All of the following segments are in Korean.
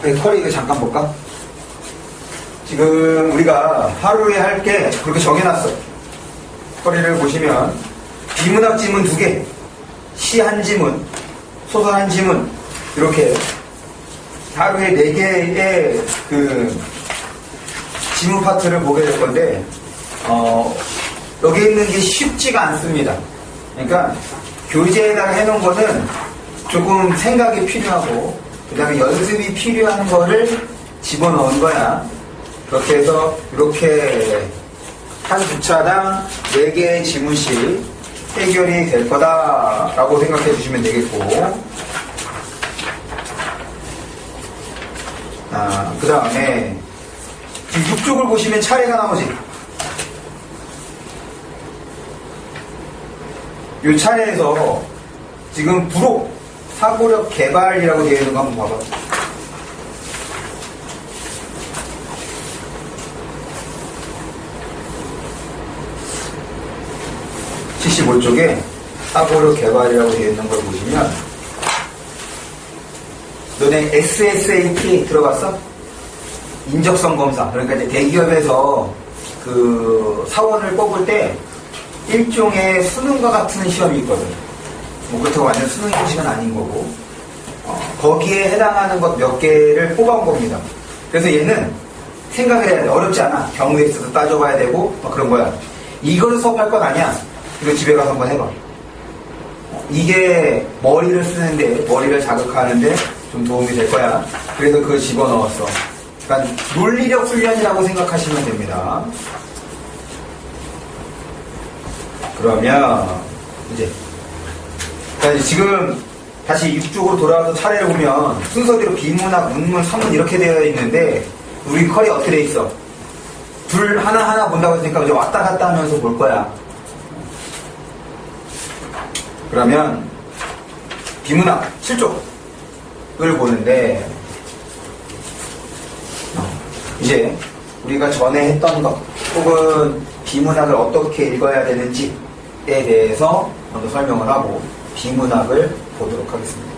쿼리 이거 잠깐 볼까? 지금 우리가 하루에 할 게 그렇게 정해놨어. 쿼리를 보시면 비문학 지문 2개, 시 한 지문, 소설 한 지문, 이렇게 하루에 4개의 그 지문 파트를 보게 될 건데, 여기 있는 게 쉽지가 않습니다. 그러니까 교재에다가 해놓은 거는 조금 생각이 필요하고, 그 다음에 연습이 필요한 거를 집어넣은 거야. 그렇게 해서 이렇게 한 주차당 4개의 지문씩 해결이 될 거다라고 생각해 주시면 되겠고, 그 다음에 6쪽을 보시면 차례가 나오지. 이 차례에서 지금 부록, 사고력 개발이라고 되어 있는 거 한번 봐봐. (75쪽에) 사고력 개발이라고 되어 있는 걸 보시면, 너네 SSAT 들어봤어? 인적성 검사. 그러니까 이제 대기업에서 그 사원을 뽑을 때 일종의 수능과 같은 시험이 있거든. 뭐 그렇다고 완전 수능 형식은 아닌 거고, 거기에 해당하는 것 몇 개를 뽑아온 겁니다. 그래서 얘는 생각을 해야 돼. 어렵지 않아. 경우에 있어서 따져봐야 되고 막 그런 거야. 이거를 수업할 건 아니야. 이거 집에 가서 한번 해봐. 이게 머리를 쓰는데, 머리를 자극하는데 좀 도움이 될 거야. 그래서 그걸 집어넣었어. 그러니까 논리력 훈련이라고 생각하시면 됩니다. 그러면 이제 지금 다시 6쪽으로 돌아와서 차례를 보면 순서대로 비문학, 문문, 서문 이렇게 되어 있는데, 우리 컬이 어떻게 돼 있어? 둘 하나하나 본다고 했으니까 이제 왔다 갔다 하면서 볼 거야. 그러면 비문학 7쪽을 보는데, 이제 우리가 전에 했던 것 혹은 비문학을 어떻게 읽어야 되는지에 대해서 먼저 설명을 하고 비문학을 보도록 하겠습니다.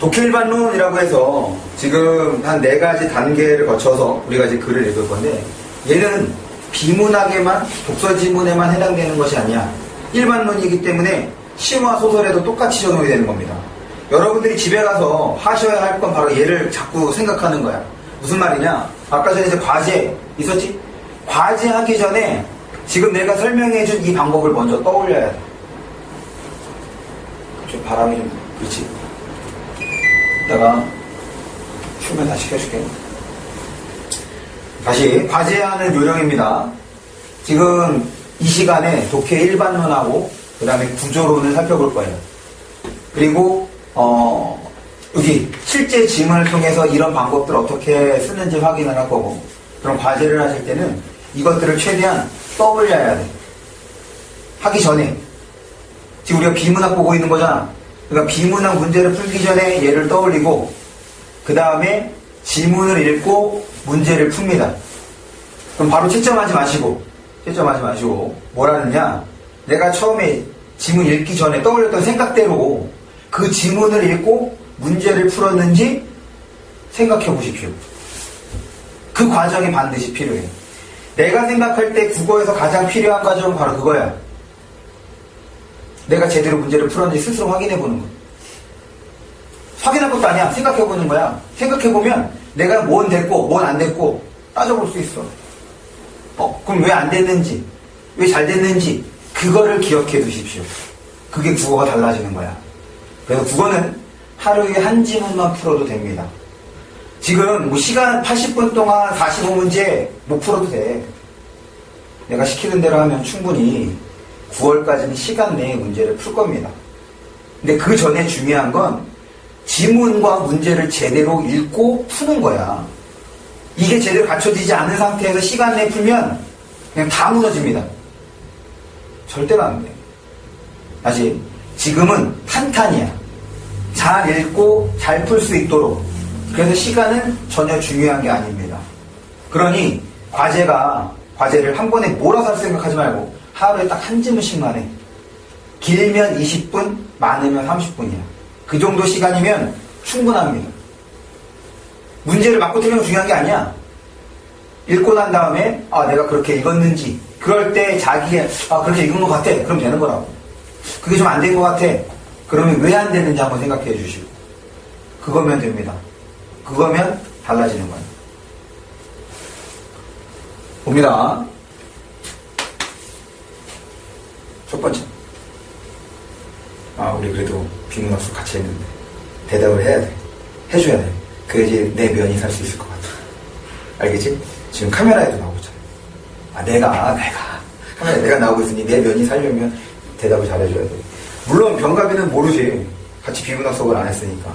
독해일반론이라고 해서 지금 한 4가지 단계를 거쳐서 우리가 이제 글을 읽을 건데, 얘는 비문학에만, 독서지문에만 해당되는 것이 아니야. 일반론이기 때문에 시와 소설에도 똑같이 적용이 되는 겁니다. 여러분들이 집에 가서 하셔야 할 건 바로 얘를 자꾸 생각하는 거야. 무슨 말이냐? 아까 전에 이제 과제 있었지? 과제 하기 전에 지금 내가 설명해준 이 방법을 먼저 떠올려야 돼. 좀 바람이 좀, 그렇지? 이따가 큐면 다시 켜줄게. 다시 과제하는 요령입니다. 지금 이 시간에 독해 일반론하고 그 다음에 구조론을 살펴볼 거예요. 그리고 여기 실제 지문을 통해서 이런 방법들 어떻게 쓰는지 확인을 할 거고, 그럼 과제를 하실 때는 이것들을 최대한 떠올려야 돼. 하기 전에 지금 우리가 비문학 보고 있는 거잖아. 그러니까 비문학 문제를 풀기 전에 얘를 떠올리고, 그 다음에 지문을 읽고 문제를 풉니다. 그럼 바로 채점하지 마시고 뭐라느냐, 내가 처음에 지문 읽기 전에 떠올렸던 생각대로 그 지문을 읽고 문제를 풀었는지 생각해 보십시오. 그 과정이 반드시 필요해. 내가 생각할 때 국어에서 가장 필요한 과정은 바로 그거야. 내가 제대로 문제를 풀었는지 스스로 확인해 보는 거. 확인할 것도 아니야. 생각해 보는 거야. 생각해 보면 내가 뭔 됐고 뭔 안 됐고 따져볼 수 있어. 그럼 왜 안 됐는지, 왜 잘 됐는지 그거를 기억해 두십시오. 그게 국어가 달라지는 거야. 그래서 국어는 하루에 한 지문만 풀어도 됩니다. 지금 뭐 시간 80분 동안 45문제 못 풀어도 돼. 내가 시키는 대로 하면 충분히 9월까지는 시간 내에 문제를 풀 겁니다. 근데 그 전에 중요한 건 지문과 문제를 제대로 읽고 푸는 거야. 이게 제대로 갖춰지지 않은 상태에서 시간 내에 풀면 그냥 다 무너집니다. 절대로 안 돼. 다시, 지금은 한 칸이야. 잘 읽고 잘 풀 수 있도록. 그래서 시간은 전혀 중요한 게 아닙니다. 그러니 과제를 한 번에 몰아서 할 생각하지 말고 하루에 딱 한 질문씩만 해. 길면 20분, 많으면 30분이야. 그 정도 시간이면 충분합니다. 문제를 맞고 틀리는 건 중요한 게 아니야. 읽고 난 다음에 내가 그렇게 읽었는지 그럴 때 자기의 그렇게 읽은 것 같아. 그럼 되는 거라고. 그게 좀 안 된 것 같아. 그러면 왜 안 되는지 한번 생각해 주시고 그거면 됩니다. 그거면 달라지는 거예요. 봅니다. 첫 번째. 우리 그래도 비문학습 같이 했는데 대답을 해야 돼. 해줘야 돼. 그래야지 내 면이 살 수 있을 것 같아. 알겠지? 지금 카메라에도 나오고 있잖아. 카메라에 내가 나오고 있으니 내 면이 살려면 대답을 잘해줘야 돼. 물론 병갑이는 모르지. 같이 비문학습을 안 했으니까.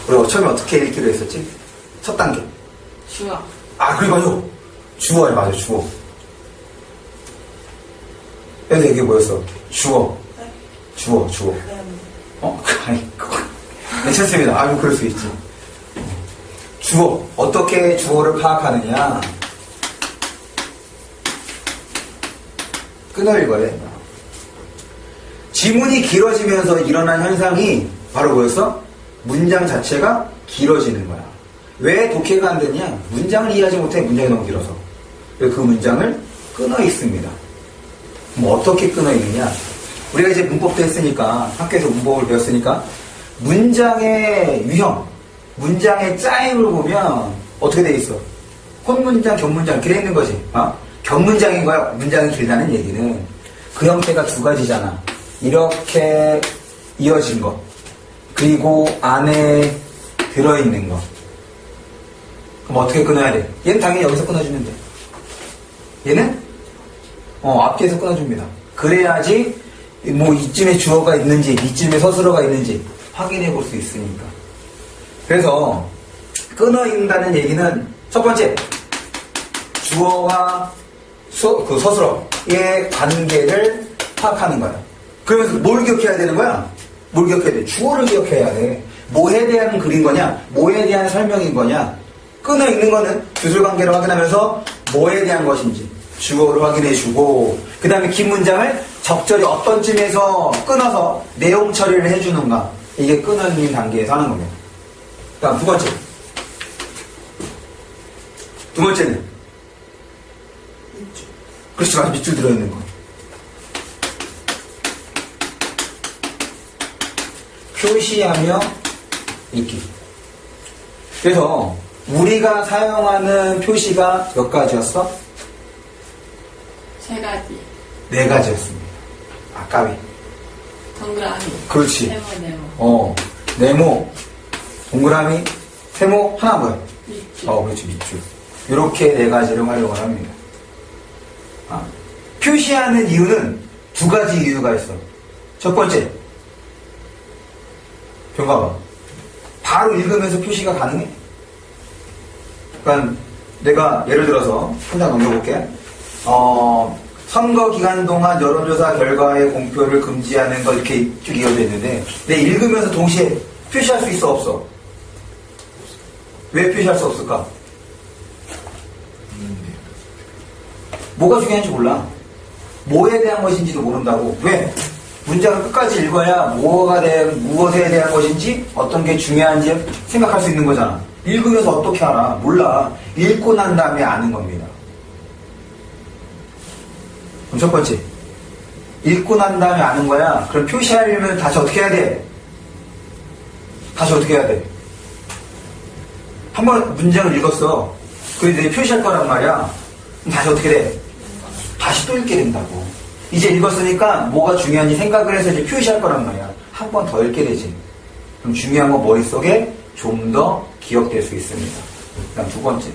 우리가 처음에 어떻게 읽기로 했었지? 첫 단계. 주어. 그러니까요. 주어야, 맞아, 주어. 그래서 이게 뭐였어? 주어. 네. 주어. 그거. 괜찮습니다. 그럴 수 있지. 주어. 어떻게 주어를 파악하느냐? 끊어 읽어야 된다. 지문이 길어지면서 일어난 현상이 바로 뭐였어? 문장 자체가 길어지는 거야. 왜 독해가 안 되냐? 문장을 이해하지 못해. 문장이 너무 길어서. 그래서 그 문장을 끊어 읽습니다. 그럼 어떻게 끊어 읽느냐? 우리가 이제 문법도 했으니까, 학교에서 문법을 배웠으니까, 문장의 유형, 문장의 짜임을 보면 어떻게 돼 있어? 혼문장, 격문장, 이렇게 돼 있는 거지. 격문장인 거야. 문장이 길다는 얘기는 그 형태가 두 가지잖아. 이렇게 이어진 거, 그리고 안에 들어있는 거. 그럼 어떻게 끊어야 돼? 얘는 당연히 여기서 끊어주면 돼. 얘는 앞뒤에서 끊어줍니다. 그래야지 이쯤에 주어가 있는지 이쯤에 서술어가 있는지 확인해 볼 수 있으니까. 그래서 끊어 읽는다는 얘기는 첫 번째 주어와 서술어의 관계를 파악하는 거야. 그러면서 뭘 기억해야 되는 거야? 뭘 기억해야 돼? 주어를 기억해야 돼. 뭐에 대한 글인 거냐? 뭐에 대한 설명인 거냐? 끊어 읽는 거는 주술관계를 확인하면서 뭐에 대한 것인지 주어를 확인해주고, 그 다음에 긴 문장을 적절히 어떤 쯤에서 끊어서 내용 처리를 해주는가. 이게 끊어 읽는 단계에서 하는 겁니다. 다음 두 번째. 두 번째는 그렇지, 맞아. 밑줄 들어있는 거. 표시하며 읽기. 그래서 우리가 사용하는 표시가 몇 가지였어? 세 가지. 네 가지였습니다. 까비. 동그라미. 그렇지. 네모. 네모, 동그라미, 세모, 하나 뭐야? 밑줄. 그렇지, 밑줄. 이렇게 네 가지를 활용을 합니다. 표시하는 이유는 두 가지 이유가 있어. 첫 번째, 병가봐. 바로 읽으면서 표시가 가능해. 그러니까 내가 예를 들어서 한 장 넘겨볼게. 선거 기간 동안 여론조사 결과의 공표를 금지하는 거 이렇게 쭉 이어져 있는데 내 읽으면서 동시에 표시할 수 있어, 없어? 왜 표시할 수 없을까? 뭐가 중요한지 몰라. 뭐에 대한 것인지도 모른다고. 왜? 문장을 끝까지 읽어야 무엇에 대한 것인지 어떤 게 중요한지 생각할 수 있는 거잖아. 읽으면서 어떻게 알아? 몰라. 읽고 난 다음에 아는 겁니다. 그럼 첫 번째, 읽고 난 다음에 아는 거야. 그럼 표시하려면 다시 어떻게 해야 돼? 한 번 문장을 읽었어. 그래서 이제 표시할 거란 말이야. 그럼 다시 어떻게 돼? 다시 또 읽게 된다고. 이제 읽었으니까 뭐가 중요한지 생각을 해서 이제 표시할 거란 말이야. 한 번 더 읽게 되지. 그럼 중요한 건 머릿속에 좀 더 기억될 수 있습니다. 그다음 두 번째,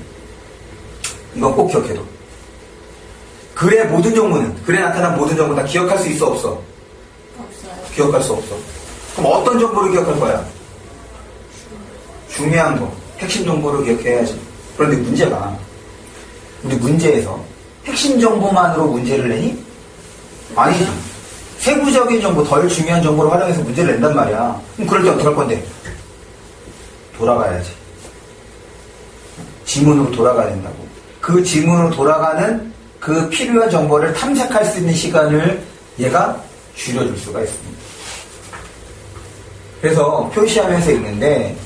이건 꼭 기억해둬. 글의 모든 정보는, 글에 나타난 모든 정보는 다 기억할 수 있어, 없어? 없어요. 기억할 수 없어. 그럼 어떤 정보를 기억할 거야? 중요한 거, 핵심 정보를 기억해야지. 그런데 문제가, 우리 문제에서 핵심 정보만으로 문제를 내니? 아니지. 세부적인 정보, 덜 중요한 정보를 활용해서 문제를 낸단 말이야. 그럼 그럴 때 어떻게 할 건데? 돌아가야지. 지문으로 돌아가야 된다고. 그 지문으로 돌아가는 그 필요한 정보를 탐색할 수 있는 시간을 얘가 줄여줄 수가 있습니다. 그래서 표시하면서 읽는데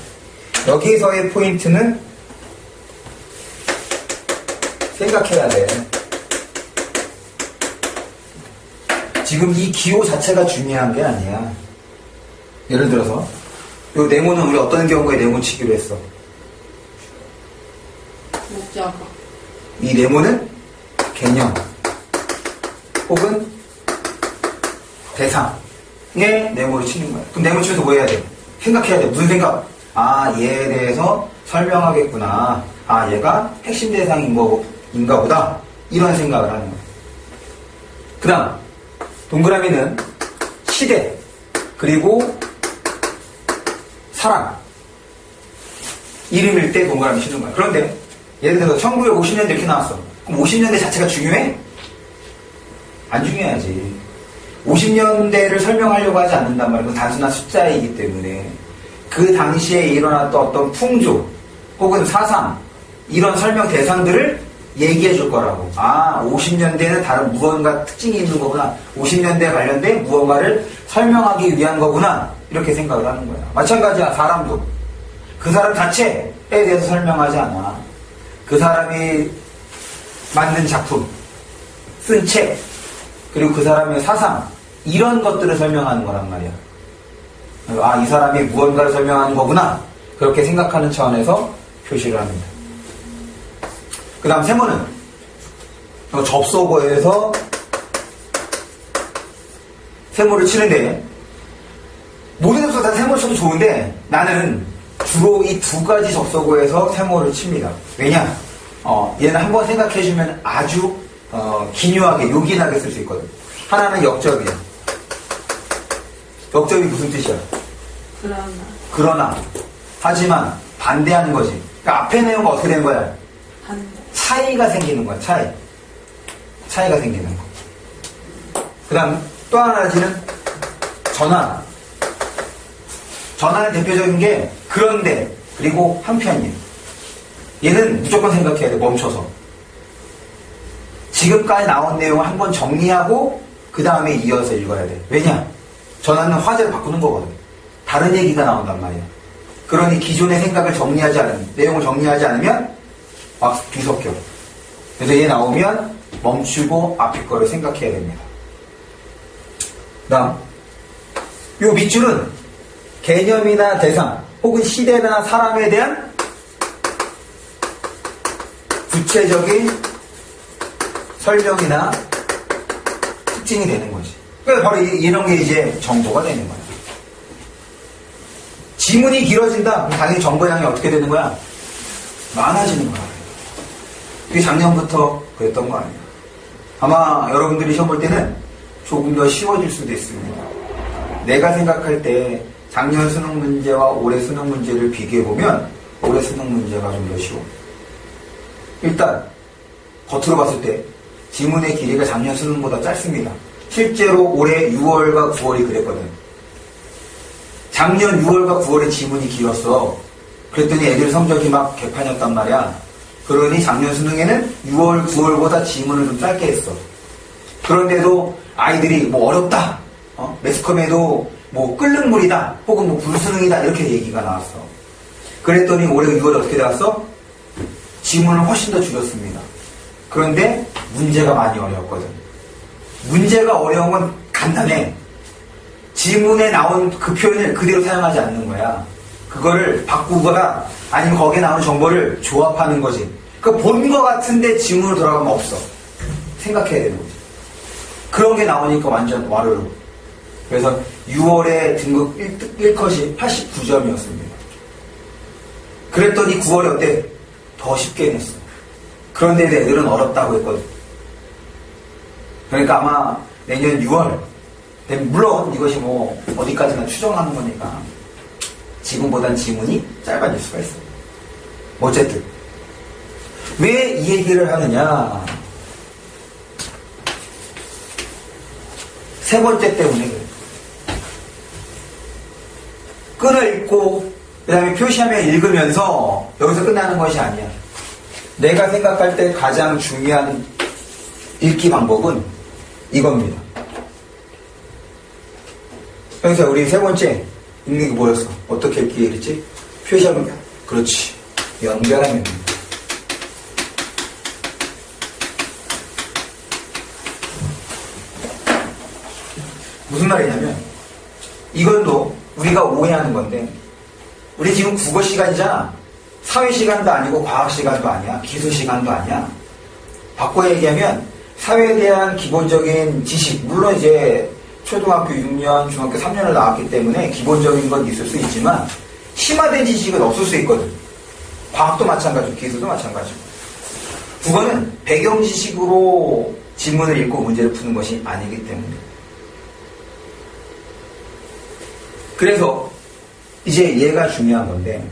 여기서의 포인트는 생각해야 돼. 지금 이 기호 자체가 중요한 게 아니야. 예를 들어서 이 네모는 우리 어떤 경우에 네모치기로 했어? 목적어. 이 네모는 개념 혹은 대상에 네모를 치는 거야. 그럼 네모 치면서 뭐 해야 돼? 생각해야 돼. 무슨 생각? 아, 얘에 대해서 설명하겠구나. 아, 얘가 핵심 대상인가 보다. 이런 생각을 하는 거야. 그 다음 동그라미는 시대 그리고 사람 이름일 때 동그라미 치는 거야. 그런데 예를 들어서 1950년대 이렇게 나왔어. 그럼 50년대 자체가 중요해? 안 중요하지. 50년대를 설명하려고 하지 않는단 말이야. 단순한 숫자이기 때문에 그 당시에 일어났던 어떤 풍조 혹은 사상 이런 설명 대상들을 얘기해 줄 거라고. 아, 50년대는 다른 무언가 특징이 있는 거구나. 50년대에 관련된 무언가를 설명하기 위한 거구나. 이렇게 생각을 하는 거야. 마찬가지야. 사람도. 그 사람 자체에 대해서 설명하지 않아. 그 사람이 만든 작품, 쓴 책, 그리고 그 사람의 사상 이런 것들을 설명하는 거란 말이야. 아, 이 사람이 무언가를 설명하는 거구나. 그렇게 생각하는 차원에서 표시를 합니다. 그 다음 세모는 접속어에서 세모를 치는데 모든 접속어 다 세모를 쳐도 좋은데 나는 주로 이 두 가지 접속어에서 세모를 칩니다. 왜냐? 얘는 한번 생각해주면 아주 기묘하게 요긴하게 쓸 수 있거든. 하나는 역접이야. 역접이 무슨 뜻이야? 그러나 하지만 반대하는 거지. 그러니까 앞에 내용가 어떻게 되는 거야? 반대. 차이가 생기는 거야. 차이가 생기는 거. 그 다음 또 하나 가지는 전환. 전환의 대표적인 게 그런데 그리고 한편이에요. 얘는 무조건 생각해야 돼. 멈춰서. 지금까지 나온 내용을 한번 정리하고 그 다음에 이어서 읽어야 돼. 왜냐? 전환은 화제를 바꾸는 거거든. 다른 얘기가 나온단 말이야. 그러니 기존의 생각을 정리하지 않으면, 내용을 정리하지 않으면 막 뒤섞여. 그래서 얘 나오면 멈추고 앞에 거를 생각해야 됩니다. 그 다음 요 밑줄은 개념이나 대상 혹은 시대나 사람에 대한 구체적인 설명이나 특징이 되는 거지. 그러니까 바로 이런 게 이제 정보가 되는 거야. 지문이 길어진다. 그럼 당연히 정보량이 어떻게 되는 거야? 많아지는 거야. 그게 작년부터 그랬던 거 아니야. 아마 여러분들이 시험 볼 때는 조금 더 쉬워질 수도 있습니다. 내가 생각할 때 작년 수능 문제와 올해 수능 문제를 비교해보면 올해 수능 문제가 좀 더 쉬워. 일단 겉으로 봤을 때 지문의 길이가 작년 수능보다 짧습니다. 실제로 올해 6월과 9월이 그랬거든. 작년 6월과 9월에 지문이 길었어. 그랬더니 애들 성적이 막 개판이었단 말이야. 그러니 작년 수능에는 6월, 9월보다 지문을 좀 짧게 했어. 그런데도 아이들이 뭐 어렵다. 매스컴에도 뭐 끓는 물이다. 혹은 뭐 불수능이다. 이렇게 얘기가 나왔어. 그랬더니 올해 6월에 어떻게 나왔어? 지문을 훨씬 더 줄였습니다. 그런데 문제가 많이 어려웠거든. 문제가 어려운 건 간단해. 지문에 나온 그 표현을 그대로 사용하지 않는 거야. 그거를 바꾸거나 아니면 거기에 나오는 정보를 조합하는 거지. 그 본 거 같은데 지문으로 돌아가면 없어. 생각해야 되는 거지. 그런 게 나오니까 완전 와르르. 그래서 6월에 등급 1컷이 89점이었습니다. 그랬더니 9월에 어때? 더 쉽게 냈어. 그런데 애들은 어렵다고 했거든. 그러니까 아마 내년 6월, 물론 이것이 뭐 어디까지나 추정하는 거니까 지금보단 지문이 짧아질 수가 있어. 어쨌든 왜 이 얘기를 하느냐? 세 번째 때문에 그래. 끈을 읽고 그 다음에 표시하며 읽으면서 여기서 끝나는 것이 아니야. 내가 생각할 때 가장 중요한 읽기 방법은 이겁니다. 그래서 우리 세 번째 읽는 게 뭐였어? 어떻게 읽기 그랬지? 표시하면, 그렇지. 연결하면 됩니다. 무슨 말이냐면, 이걸로 우리가 오해하는 건데, 우리 지금 국어 시간이잖아. 사회 시간도 아니고 과학 시간도 아니야. 기술 시간도 아니야. 바꿔 얘기하면 사회에 대한 기본적인 지식, 물론 이제 초등학교 6년, 중학교 3년을 나왔기 때문에 기본적인 건 있을 수 있지만 심화된 지식은 없을 수 있거든. 과학도 마찬가지고 기술도 마찬가지고. 국어는 배경 지식으로 지문을 읽고 문제를 푸는 것이 아니기 때문에. 그래서 이제 얘가 중요한 건데,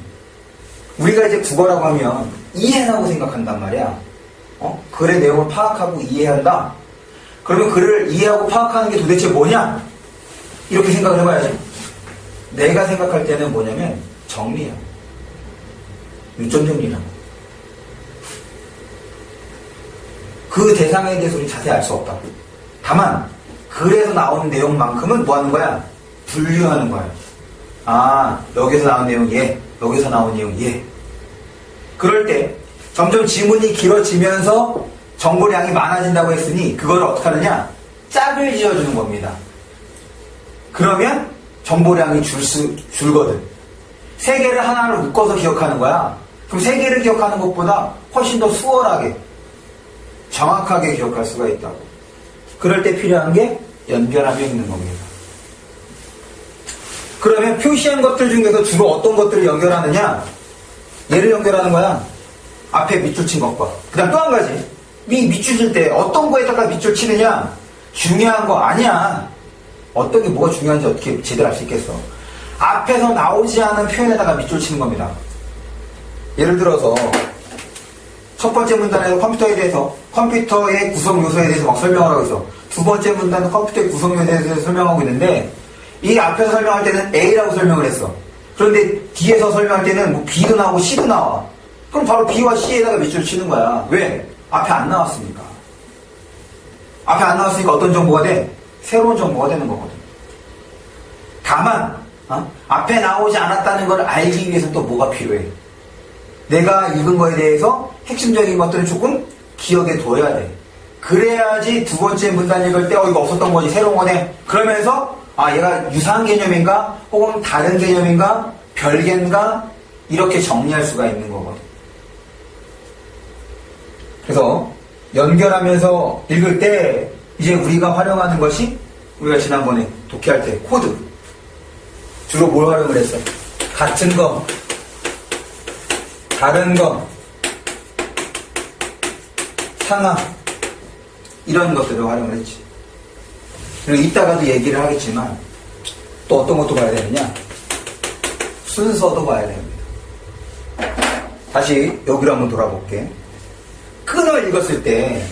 우리가 이제 국어라고 하면 이해라고 생각한단 말이야. 글의 내용을 파악하고 이해한다. 그러면 글을 이해하고 파악하는 게 도대체 뭐냐? 이렇게 생각을 해봐야지. 내가 생각할 때는 뭐냐면 정리야. 유점 정리라고. 그 대상에 대해서 우리 자세히 알 수 없다. 다만 글에서 나오는 내용만큼은 뭐 하는 거야? 분류하는 거야. 아, 여기서 나온 내용 얘, 여기서 나온 내용 얘. 그럴 때 점점 지문이 길어지면서 정보량이 많아진다고 했으니 그걸 어떻게 하느냐? 짝을 지어주는 겁니다. 그러면 정보량이 줄거든. 세 개를 하나를 묶어서 기억하는 거야. 그럼 세 개를 기억하는 것보다 훨씬 더 수월하게, 정확하게 기억할 수가 있다고. 그럴 때 필요한 게 연결함이 있는 겁니다. 그러면 표시한 것들 중에서 주로 어떤 것들을 연결하느냐? 얘를 연결하는 거야. 앞에 밑줄 친 것과. 그 다음 또 한 가지. 밑줄 칠 때 어떤 거에다가 밑줄 치느냐? 중요한 거 아니야. 어떤 게 뭐가 중요한지 어떻게 제대로 알 수 있겠어. 앞에서 나오지 않은 표현에다가 밑줄 치는 겁니다. 예를 들어서 첫 번째 문단에서 컴퓨터에 대해서, 컴퓨터의 구성 요소에 대해서 막 설명을 하고 있어. 두 번째 문단은 컴퓨터의 구성 요소에 대해서 설명하고 있는데, 이 앞에서 설명할 때는 A라고 설명을 했어. 그런데 뒤에서 설명할 때는 뭐 B도 나오고 C도 나와. 그럼 바로 B와 C에다가 밑줄을 치는 거야. 왜? 앞에 안 나왔으니까. 앞에 안 나왔으니까 어떤 정보가 돼? 새로운 정보가 되는 거거든. 다만 앞에 나오지 않았다는 걸 알기 위해서 또 뭐가 필요해? 내가 읽은 거에 대해서 핵심적인 것들은 조금 기억에 둬야 돼. 그래야지 두 번째 문단 읽을 때 이거 없었던 거지, 새로운 거네. 그러면서 얘가 유사한 개념인가? 혹은 다른 개념인가? 별개인가? 이렇게 정리할 수가 있는 거거든. 그래서 연결하면서 읽을 때 이제 우리가 활용하는 것이, 우리가 지난번에 독해할 때 코드. 주로 뭘 활용을 했어? 같은 거, 다른 거, 상하, 이런 것들을 활용을 했지. 그리고 이따가도 얘기를 하겠지만 또 어떤 것도 봐야 되느냐? 순서도 봐야 됩니다. 다시 여기로 한번 돌아볼게. 끈을 읽었을 때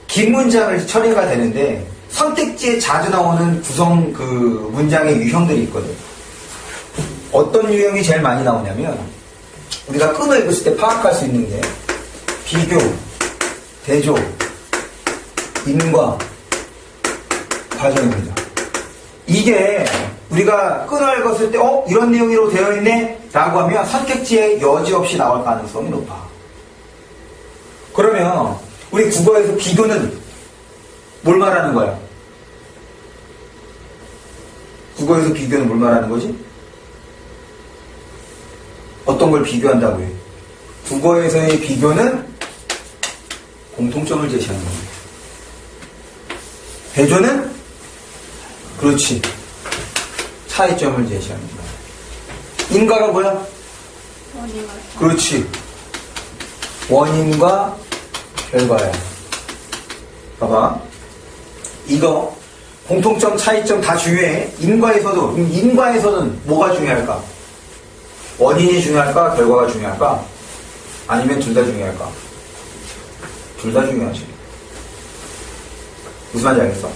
긴 문장을 처리가 되는데 선택지에 자주 나오는 구성 문장의 유형들이 있거든. 어떤 유형이 제일 많이 나오냐면, 우리가 끈을 읽었을 때 파악할 수 있는 게 비교, 대조, 인과, 과정입니다. 이게 우리가 끈을 읽었을 때 이런 내용으로 되어 있네 라고 하면 선택지에 여지없이 나올 가능성이 높아. 그러면 우리 국어에서 비교는 뭘 말하는 거야? 국어에서 비교는 뭘 말하는 거지? 어떤 걸 비교한다고 해? 국어에서의 비교는 공통점을 제시하는 겁니다. 대조는 그렇지, 차이점을 제시하는 거야. 인과가 뭐야? 원인과. 그렇지, 원인과 결과야. 봐봐, 이거 공통점, 차이점 다 중요해. 인과에서는 뭐가 중요할까? 원인이 중요할까? 결과가 중요할까? 아니면 둘 다 중요할까? 둘 다 중요하지. 무슨 말인지 알겠어?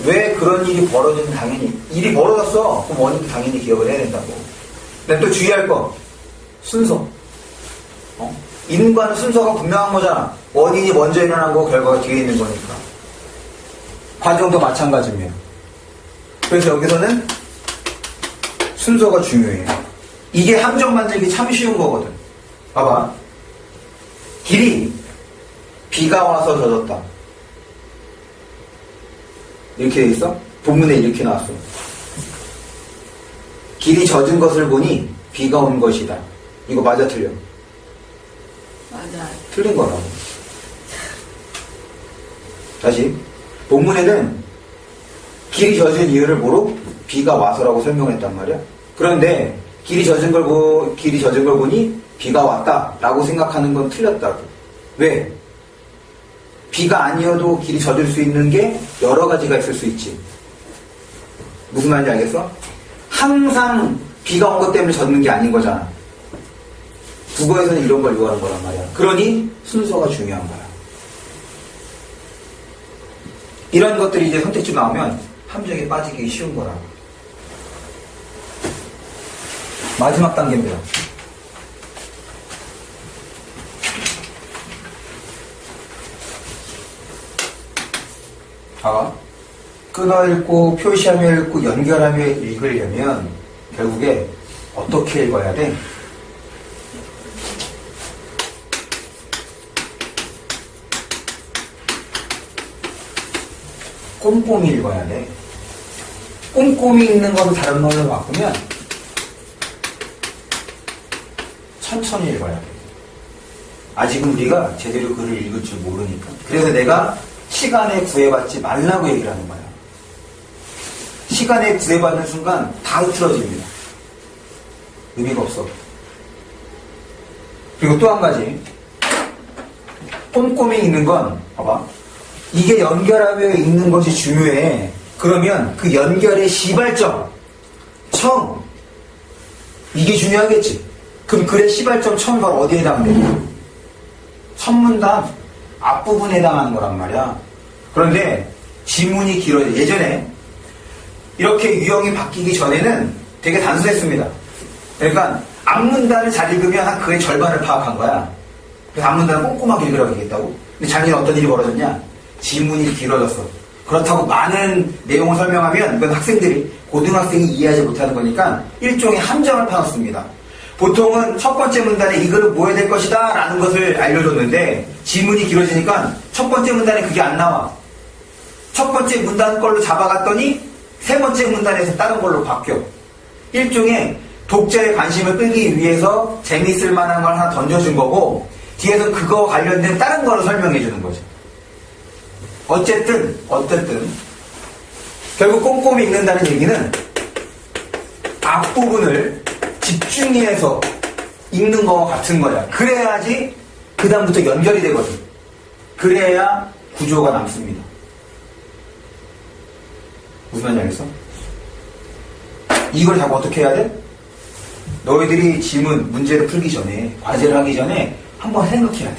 왜 그런 일이 벌어지는, 당연히 일이 벌어졌어. 그럼 원인도 당연히 기억을 해야 된다고. 근데 또 주의할 거, 순서. 인과는 순서가 분명한 거잖아. 원인이 먼저 일어난 거, 결과가 뒤에 있는 거니까. 과정도 마찬가지입니다. 그래서 여기서는 순서가 중요해요. 이게 함정 만들기 참 쉬운 거거든. 봐봐. 길이 비가 와서 젖었다. 이렇게 돼 있어? 본문에 이렇게 나왔어. 길이 젖은 것을 보니 비가 온 것이다. 이거 맞아 틀려? 맞아요. 틀린 거라고. 다시. 본문에는 길이 젖은 이유를 뭐로? 비가 와서라고 설명했단 말이야. 그런데 길이 젖은 걸 보니 비가 왔다라고 생각하는 건 틀렸다고. 왜? 비가 아니어도 길이 젖을 수 있는 게 여러 가지가 있을 수 있지. 무슨 말인지 알겠어? 항상 비가 온 것 때문에 젖는 게 아닌 거잖아. 국어에서는 이런 걸 요구하는 거란 말이야. 그러니 순서가 중요한 거야. 이런 것들이 이제 선택지 나오면 함정에 빠지기 쉬운 거라고. 마지막 단계입니다. 봐봐. 끊어 읽고 표시하며 읽고 연결하며 읽으려면 결국에 어떻게 읽어야 돼? 꼼꼼히 읽어야 돼. 꼼꼼히 읽는 거를 다른 말로 바꾸면 천천히 읽어야 돼. 아직은 우리가 제대로 글을 읽을 줄 모르니까. 그래서 내가 시간에 구애받지 말라고 얘기를 하는 거야. 시간에 구애받는 순간 다 흐트러집니다. 의미가 없어. 그리고 또 한 가지. 꼼꼼히 읽는 건, 봐봐. 이게 연결하며 읽는 것이 중요해. 그러면 그 연결의 시발점, 청, 이게 중요하겠지. 그럼 글의 시발점 청 바로 어디에 해당돼? 첫 문단 앞부분에 해당하는 거란 말이야. 그런데 지문이 길어요. 예전에 이렇게 유형이 바뀌기 전에는 되게 단순했습니다. 그러니까 앞문단을 잘 읽으면 그의 절반을 파악한 거야. 그래서 앞문단을 꼼꼼하게 읽으라고 얘기했다고. 근데 작년에 어떤 일이 벌어졌냐? 지문이 길어졌어. 그렇다고 많은 내용을 설명하면 이건 학생들이, 고등학생이 이해하지 못하는 거니까 일종의 함정을 파놨습니다. 보통은 첫 번째 문단에 이 글은 뭐 해야 될 것이다 라는 것을 알려줬는데 지문이 길어지니까 첫 번째 문단에 그게 안 나와. 첫 번째 문단 걸로 잡아갔더니 세 번째 문단에서 다른 걸로 바뀌어. 일종의 독자의 관심을 끌기 위해서 재미있을 만한 걸 하나 던져준 거고 뒤에서 그거 관련된 다른 거로 설명해 주는 거죠. 어쨌든 결국 꼼꼼히 읽는다는 얘기는 앞부분을 집중해서 읽는 거와 같은 거야. 그래야지 그 다음부터 연결이 되거든. 그래야 구조가 남습니다. 무슨 말인지 알겠어? 이걸 자꾸 어떻게 해야 돼? 너희들이 지문, 문제를 풀기 전에, 과제를 하기 전에 한번 생각해야 돼.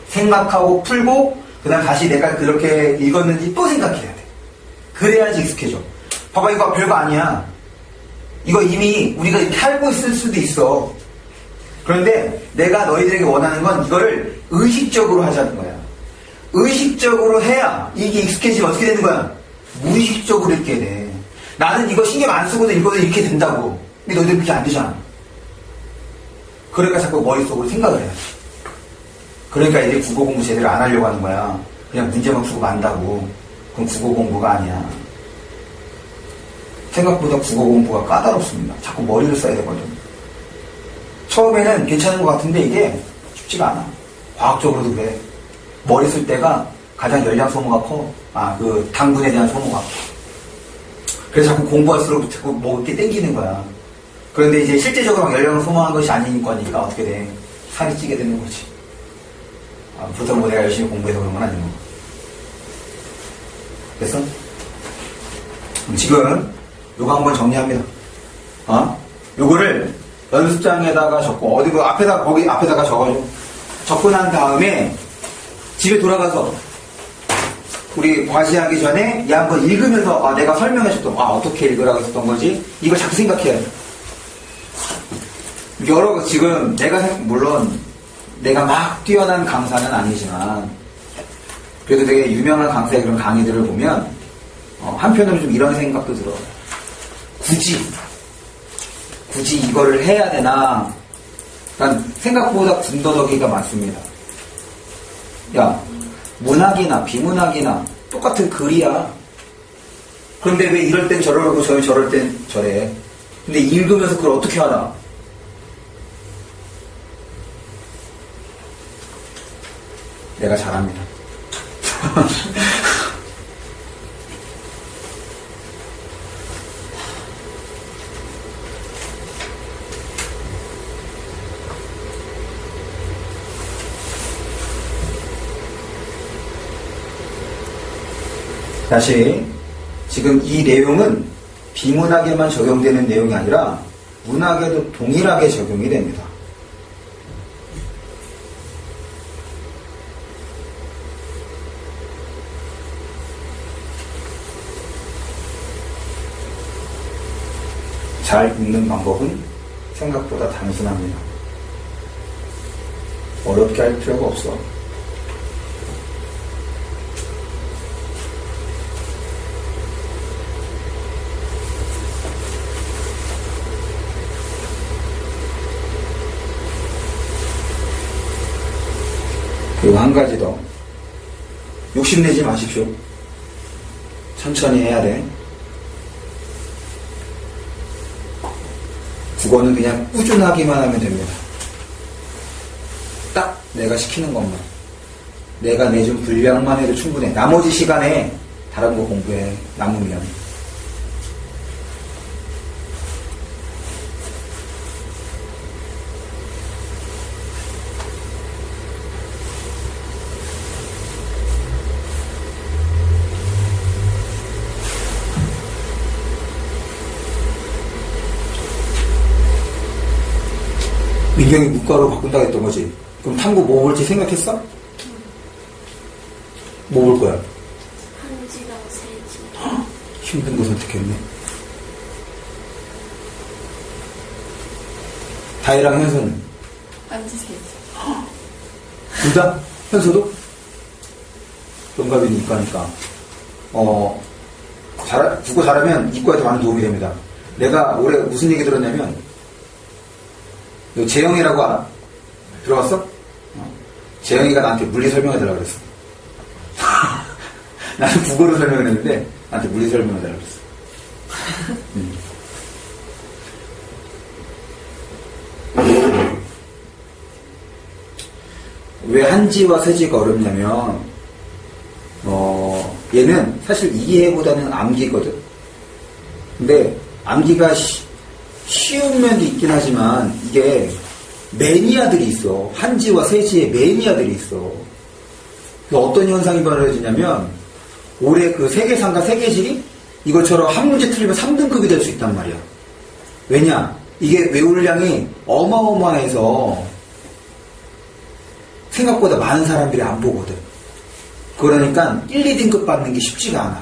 생각하고 풀고 그 다음 다시 내가 그렇게 읽었는지 또 생각해야 돼. 그래야지 익숙해져. 봐봐, 이거 별거 아니야. 이거 이미 우리가 이렇게 알고 있을 수도 있어. 그런데 내가 너희들에게 원하는 건 이거를 의식적으로 하자는 거야. 의식적으로 해야 이게 익숙해지면 어떻게 되는 거야? 무의식적으로 읽게 돼. 나는 이거 신경 안 쓰고도 읽어도 이렇게 된다고. 근데 너희들 그렇게 안 되잖아. 그러니까 자꾸 머릿속으로 생각을 해야지. 그러니까 이제 국어 공부 제대로 안 하려고 하는 거야. 그냥 문제만 풀고 만다고. 그럼 국어 공부가 아니야. 생각보다 국어 공부가 까다롭습니다. 자꾸 머리를 써야 되거든. 처음에는 괜찮은 것 같은데 이게 쉽지가 않아. 과학적으로도 그래. 머리 쓸 때가 가장 열량 소모가 커. 그 당분에 대한 소모가 커. 그래서 자꾸 공부할수록 자꾸 먹을 게 땡기는 거야. 그런데 이제 실제적으로 열량을 소모한 것이 아닌 거니까 어떻게 돼? 살이 찌게 되는 거지. 보통 내가 열심히 공부해서 그런 건 아닌 거. 됐어? 지금 요거 한번 정리합니다. 요거를 연습장에다가 적고 어디 앞에다가 거기 앞에다가 적어줘. 적고 난 다음에 집에 돌아가서 우리 과시하기 전에 얘 한번 읽으면서 내가 설명해줬던 어떻게 읽으라고 했었던 거지? 이걸 자꾸 생각해야 돼. 여러 지금 내가 물론 내가 막 뛰어난 강사는 아니지만 그래도 되게 유명한 강사의 그런 강의들을 보면 한편으로 좀 이런 생각도 들어. 굳이 이거를 해야 되나? 난 생각보다 군더더기가 많습니다. 야, 문학이나 비문학이나 똑같은 글이야. 그런데 왜 이럴 땐 저러고 저럴 땐 저래. 근데 읽으면서 그걸 어떻게 알아? 내가 잘합니다. 다시 지금 이 내용은 비문학에만 적용되는 내용이 아니라 문학에도 동일하게 적용이 됩니다. 잘 읽는 방법은 생각보다 단순합니다. 어렵게 할 필요가 없어. 그리고 한 가지 더. 욕심내지 마십시오. 천천히 해야 돼. 국어는 그냥 꾸준하기만 하면 됩니다. 딱 내가 시키는 것만. 내가 내준 분량만 해도 충분해. 나머지 시간에 다른 거 공부해. 남으면. 민경이 문과로 바꾼다고 했던 거지. 그럼 탐구 뭐 볼지 생각했어? 뭐 볼 거야? 한지랑 세지. 힘든 거 선택했네. 다혜랑 현서는? 한지 세지. 둘 다? 현서도? 동갑이 이과니까. 국어 잘하면 이과에도 많은 도움이 됩니다. 내가 올해 무슨 얘기 들었냐면, 너 재영이라고 알아? 들어봤어? 재영이가 나한테 물리 설명해달라고 그랬어. 나는 국어로 설명을 했는데 나한테 물리 설명해달라고 그랬어. 왜 한지와 세지가 어렵냐면 얘는 사실 이해보다는 암기거든. 근데 암기가 쉬운 면도 있긴 하지만 이게 매니아들이 있어. 한지와 세지의 매니아들이 있어. 어떤 현상이 벌어지냐면 올해 그 세계상과 세계지리 이것처럼 한 문제 틀리면 3등급이 될 수 있단 말이야. 왜냐? 이게 외울량이 어마어마해서 생각보다 많은 사람들이 안 보거든. 그러니까 1, 2등급 받는 게 쉽지가 않아.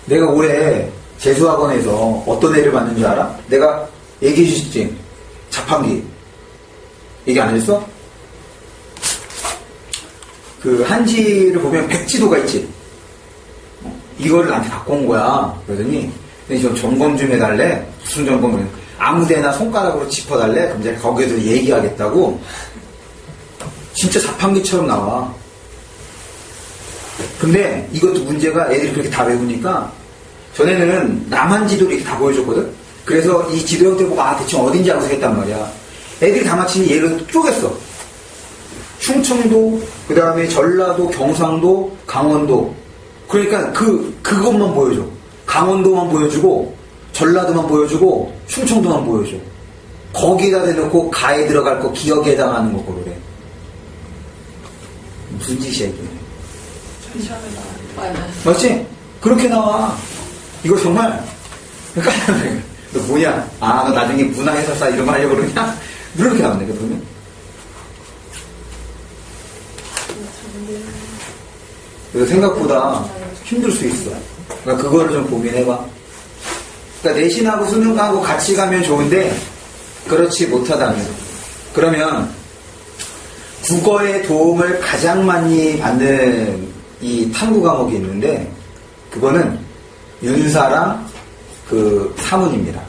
내가 올해 재수학원에서 어떤 애를 받는 줄 알아? 내가 얘기해 주셨지? 자판기. 얘기 안 했어? 그 한지를 보면 백지도가 있지? 이거를 나한테 갖고 온 거야. 그러더니 좀 점검 좀 해달래. 무슨 점검을? 아무데나 손가락으로 짚어달래. 그럼 이제 거기에서 얘기하겠다고. 진짜 자판기처럼 나와. 근데 이것도 문제가 애들이 그렇게 다 외우니까 전에는 남한 지도를 이렇게 다 보여줬거든? 그래서 이 지도 형태 보고 대충 어딘지 알아서 했단 말이야. 애들이 다 맞히니 얘를 쪼갰어. 충청도, 그 다음에 전라도, 경상도, 강원도. 그러니까 그것만 보여줘. 강원도만 보여주고, 전라도만 보여주고, 충청도만 보여줘. 거기다 대놓고 가에 들어갈 거 기억에 해당하는 거 고르래. 무슨 짓이야, 이게. 맞지? 그렇게 나와. 이거 정말, 그러니까, 너 뭐냐? 너 나중에 문화해설사 이런 거 하려고 그러냐? 이렇게 나온다, 보면. 그래서 생각보다 힘들 수 있어. 그러니까 그거를 좀 고민해봐. 그러니까 내신하고 수능하고 같이 가면 좋은데, 그렇지 못하다면. 그러면, 국어의 도움을 가장 많이 받는 이 탐구 과목이 있는데, 그거는 윤사랑 그 사문입니다.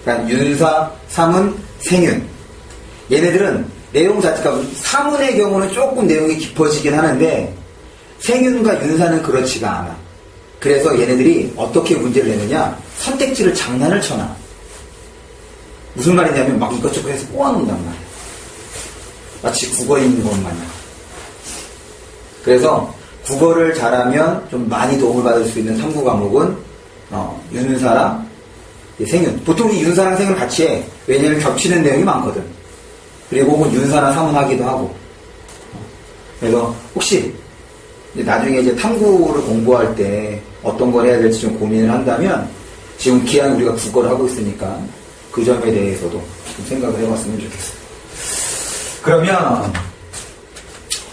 그러니까 윤사, 사문, 생윤. 얘네들은 내용 자체가, 사문의 경우는 조금 내용이 깊어지긴 하는데, 생윤과 윤사는 그렇지가 않아. 그래서 얘네들이 어떻게 문제를 내느냐, 선택지를 장난을 쳐놔. 무슨 말이냐면 막 이것저것 해서 꼬아놓는단 말이야. 마치 국어인 것 마냥. 그래서 국어를 잘하면 좀 많이 도움을 받을 수 있는 탐구 과목은 윤사랑 생윤. 보통 이 윤사랑 생윤 같이 해. 왜냐면 겹치는 내용이 많거든. 그리고 혹은 윤사랑 사문하기도 하고. 그래서 혹시 나중에 이제 탐구를 공부할 때 어떤 걸 해야 될지 좀 고민을 한다면, 지금 기왕 우리가 국어를 하고 있으니까 그 점에 대해서도 좀 생각을 해봤으면 좋겠어요. 그러면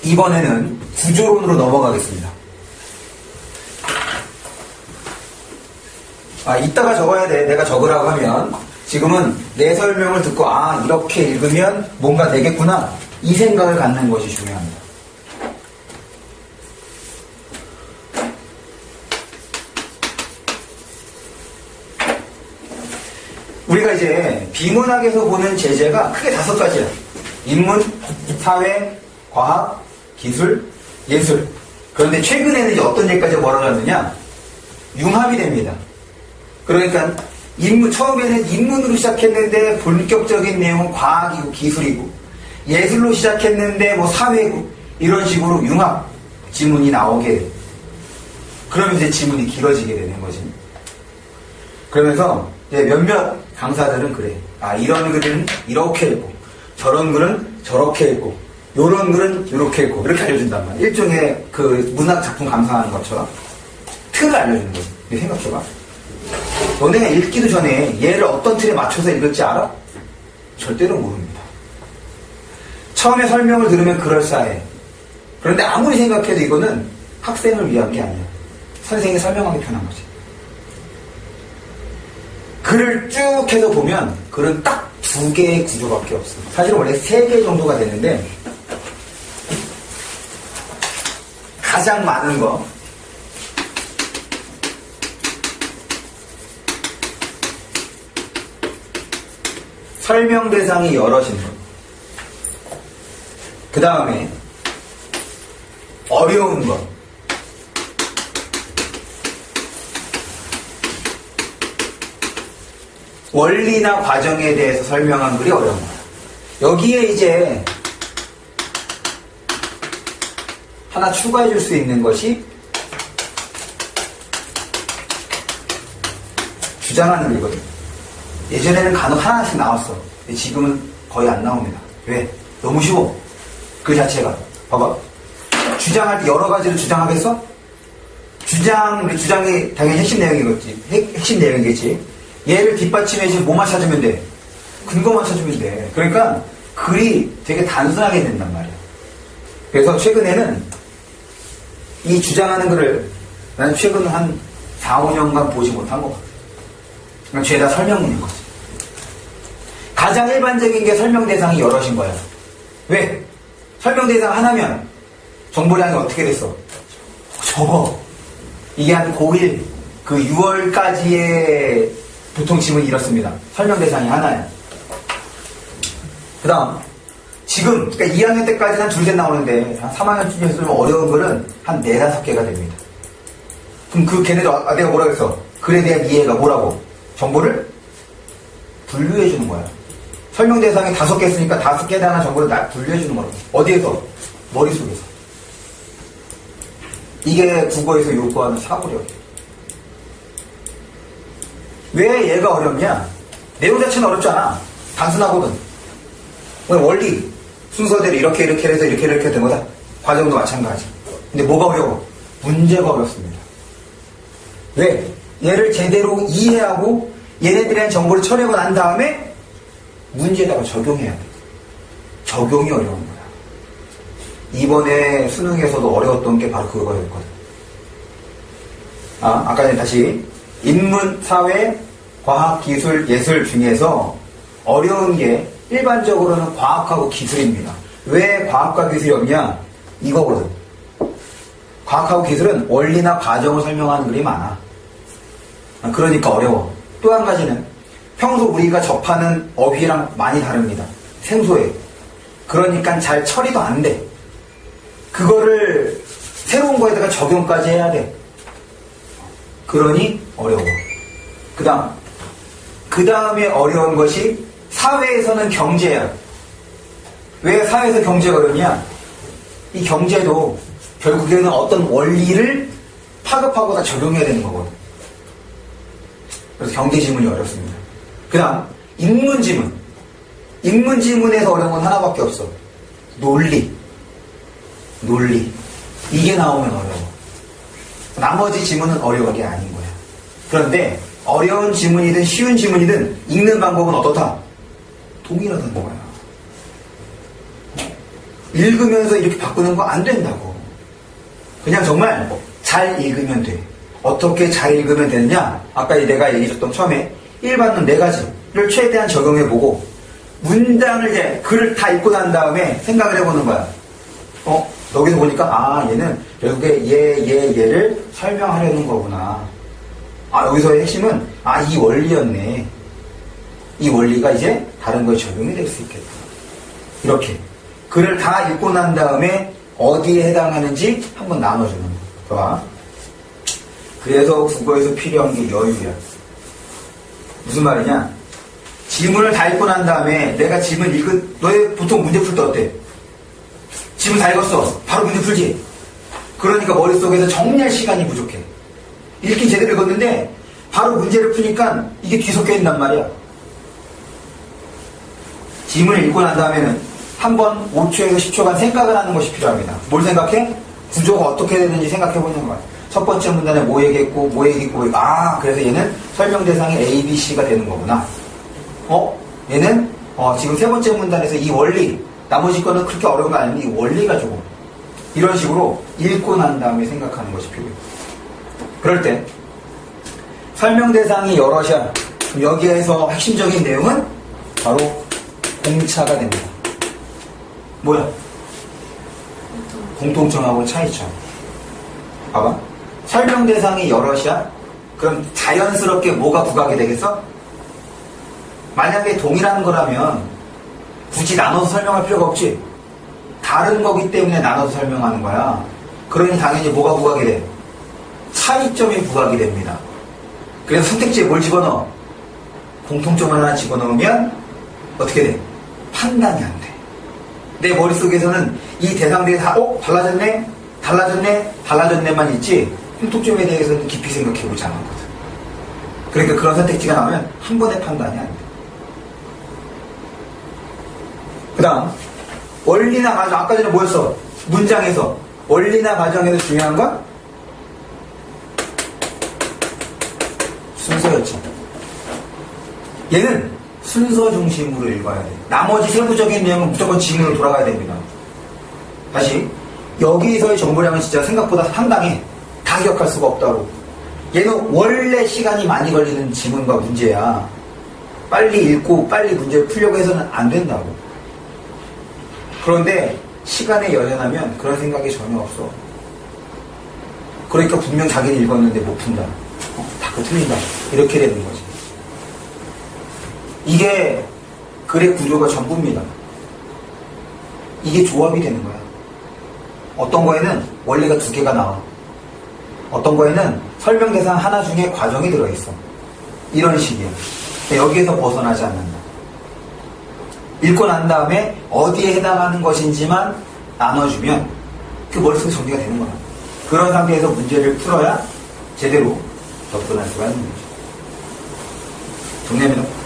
이번에는 구조론으로 넘어가겠습니다. 이따가 적어야 돼. 내가 적으라고 하면, 지금은 내 설명을 듣고 이렇게 읽으면 뭔가 되겠구나, 이 생각을 갖는 것이 중요합니다. 우리가 이제 비문학에서 보는 제재가 크게 5가지야. 인문, 사회, 과학, 기술, 예술. 그런데 최근에는 이제 어떤 얘기까지 벌어졌느냐? 융합이 됩니다. 그러니까 처음에는 인문으로 시작했는데 본격적인 내용은 과학이고 기술이고, 예술로 시작했는데 뭐 사회고, 이런 식으로 융합 지문이 나오게 돼. 그러면 이제 지문이 길어지게 되는 거지. 그러면서 이제 몇몇 강사들은 그래. 이런 글은 이렇게 읽고, 저런 글은 저렇게 읽고, 요런 글은 이렇게 읽고, 이렇게 알려준단 말이야. 일종의 그 문학 작품 감상하는 것처럼 틀을 알려주는 거야. 생각해봐. 너네가 읽기도 전에 얘를 어떤 틀에 맞춰서 읽을지 알아? 절대로 모릅니다. 처음에 설명을 들으면 그럴싸해. 그런데 아무리 생각해도 이거는 학생을 위한 게 아니야. 선생님이 설명하기 편한 거지. 글을 쭉 해서 보면 글은 딱 2개의 구조밖에 없어. 사실은 원래 3개 정도가 되는데, 가장 많은 거, 설명 대상이 여럿인 것, 그 다음에 어려운 것, 원리나 과정에 대해서 설명한 글이 어려운 거야. 여기에 이제 하나 추가해 줄 수 있는 것이 주장하는 글이거든. 예전에는 간혹 하나씩 나왔어. 근데 지금은 거의 안 나옵니다. 왜? 너무 쉬워. 그 자체가. 봐봐. 주장할 때 여러 가지를 주장하겠어? 주장이 당연히 핵심 내용이겠지. 핵심 내용이겠지. 얘를 뒷받침해서 뭐만 찾으면 돼? 근거만 찾으면 돼. 그러니까 글이 되게 단순하게 된단 말이야. 그래서 최근에는 이 주장하는 글을 나는 최근 한 4, 5년간 보지 못한 것 같아. 그러니까 죄다 설명문인 거지. 가장 일반적인 게 설명 대상이 여럿인 거야. 왜? 설명 대상 하나면 정보량이 어떻게 됐어? 적어. 이게 한 고1, 그 6월까지의 보통 지문이 이렇습니다. 설명 대상이 하나야. 그 다음, 지금, 그러니까 2학년 때까지는 한 2개 나오는데, 한 3학년쯤에서 좀 어려운 글은 한 4, 5개가 됩니다. 그럼 걔네들, 내가 뭐라 그랬어? 글에 대한 이해가 뭐라고? 정보를 분류해주는 거야. 설명 대상이 5개 있으니까 5개에 대한 정보를 분류해주는 거라고. 어디에서? 머릿속에서. 이게 국어에서 요구하는 사고력이야. 왜 얘가 어렵냐? 내용 자체는 어렵지 않아. 단순하거든. 원리, 순서대로 이렇게 해서 이렇게 된 거다. 과정도 마찬가지. 근데 뭐가 어려워? 문제가 어렵습니다. 왜? 얘를 제대로 이해하고 얘네들에 대한 정보를 처리하고 난 다음에 문제에다가 적용해야 돼. 적용이 어려운 거야. 이번에 수능에서도 어려웠던 게 바로 그거였거든. 아까 전에 다시 인문, 사회, 과학, 기술, 예술 중에서 어려운 게 일반적으로는 과학하고 기술입니다. 왜 과학과 기술이 없냐? 이거거든. 과학하고 기술은 원리나 과정을 설명하는 글이 많아. 그러니까 어려워. 또 한 가지는 평소 우리가 접하는 어휘랑 많이 다릅니다. 생소해. 그러니까 잘 처리도 안 돼. 그거를 새로운 거에다가 적용까지 해야 돼. 그러니 어려워. 그 다음에 어려운 것이 사회에서는 경제야. 왜 사회에서 경제가 어렵냐? 이 경제도 결국에는 어떤 원리를 파급하고 다 적용해야 되는 거거든. 그래서 경제 지문이 어렵습니다. 그 다음 인문 지문. 인문 지문에서 어려운 건 하나밖에 없어. 논리. 이게 나오면 어려워. 나머지 지문은 어려운 게 아닌 거야. 그런데 어려운 지문이든 쉬운 지문이든 읽는 방법은 어떻다? 동일하다는 거야. 읽으면서 이렇게 바꾸는 거 안 된다고. 그냥 정말 잘 읽으면 돼. 어떻게 잘 읽으면 되느냐? 아까 내가 얘기했던 처음에 1반론 4가지를 최대한 적용해보고 문장을 이제 글을 다 읽고 난 다음에 생각을 해보는 거야. 여기서 보니까 얘는 결국에 얘를 설명하려는 거구나. 여기서의 핵심은 이 원리였네. 이 원리가 이제 다른 거에 적용이 될 수 있겠다. 이렇게 글을 다 읽고 난 다음에 어디에 해당하는지 한번 나눠주는 거야. 그래서 국어에서 필요한 게 여유야. 무슨 말이냐? 지문을 다 읽고 난 다음에 내가 지문 너희 보통 문제 풀 때 어때? 지문 다 읽었어. 바로 문제 풀지? 그러니까 머릿속에서 정리할 시간이 부족해. 읽긴 제대로 읽었는데 바로 문제를 푸니까 이게 뒤섞여 있단 말이야. 지문을 읽고 난 다음에는 한번 5초에서 10초간 생각을 하는 것이 필요합니다. 뭘 생각해? 구조가 어떻게 되는지 생각해보는 거야. 첫 번째 문단에 뭐 얘기했고, 그래서 얘는 설명 대상이 A, B, C가 되는 거구나. 얘는 지금 세 번째 문단에서 이 원리, 나머지 거는 그렇게 어려운 거 아닌데 이 원리가 조금 이런 식으로 읽고 난 다음에 생각하는 것이 필요해요. 그럴 때 설명 대상이 여럿이야. 여기에서 핵심적인 내용은 바로 공차가 됩니다. 뭐야? 공통점하고 차이점. 봐봐. 설명 대상이 여럿이야? 그럼 자연스럽게 뭐가 부각이 되겠어? 만약에 동일한 거라면 굳이 나눠서 설명할 필요가 없지. 다른 거기 때문에 나눠서 설명하는 거야. 그러니 당연히 뭐가 부각이 돼? 차이점이 부각이 됩니다. 그래서 선택지에 뭘 집어넣어? 공통점을 하나 집어넣으면 어떻게 돼? 판단이 안 돼. 내 머릿속에서는 이 대상들이 다 달라졌네만 있지 공통점에 대해서는 깊이 생각해보지 않았거든. 그러니까 그런 선택지가 나오면 한 번에 판단이 안 돼. 그 다음 원리나 과정. 아까 전에 뭐였어? 문장에서 원리나 과정에서 중요한 건 순서였지. 얘는 순서 중심으로 읽어야 돼. 나머지 세부적인 내용은 무조건 지문으로 돌아가야 됩니다. 다시 여기서의 정보량은 진짜 생각보다 상당해. 다 기억할 수가 없다고. 얘는 원래 시간이 많이 걸리는 지문과 문제야. 빨리 읽고 빨리 문제를 풀려고 해서는 안 된다고. 그런데 시간에 연연하면 그런 생각이 전혀 없어. 그러니까 분명 자기는 읽었는데 못 푼다. 자꾸 틀린다. 이렇게 되는 거지. 이게 글의 구조가 전부입니다. 이게 조합이 되는 거야. 어떤 거에는 원리가 2개가 나와. 어떤 거에는 설명 대상 하나 중에 과정이 들어있어. 이런 식이야. 여기에서 벗어나지 않는다. 읽고 난 다음에 어디에 해당하는 것인지만 나눠주면 그 머릿속에 정리가 되는 거야. 그런 상태에서 문제를 풀어야 제대로 접근할 수가 있는 거죠. 정리합니다.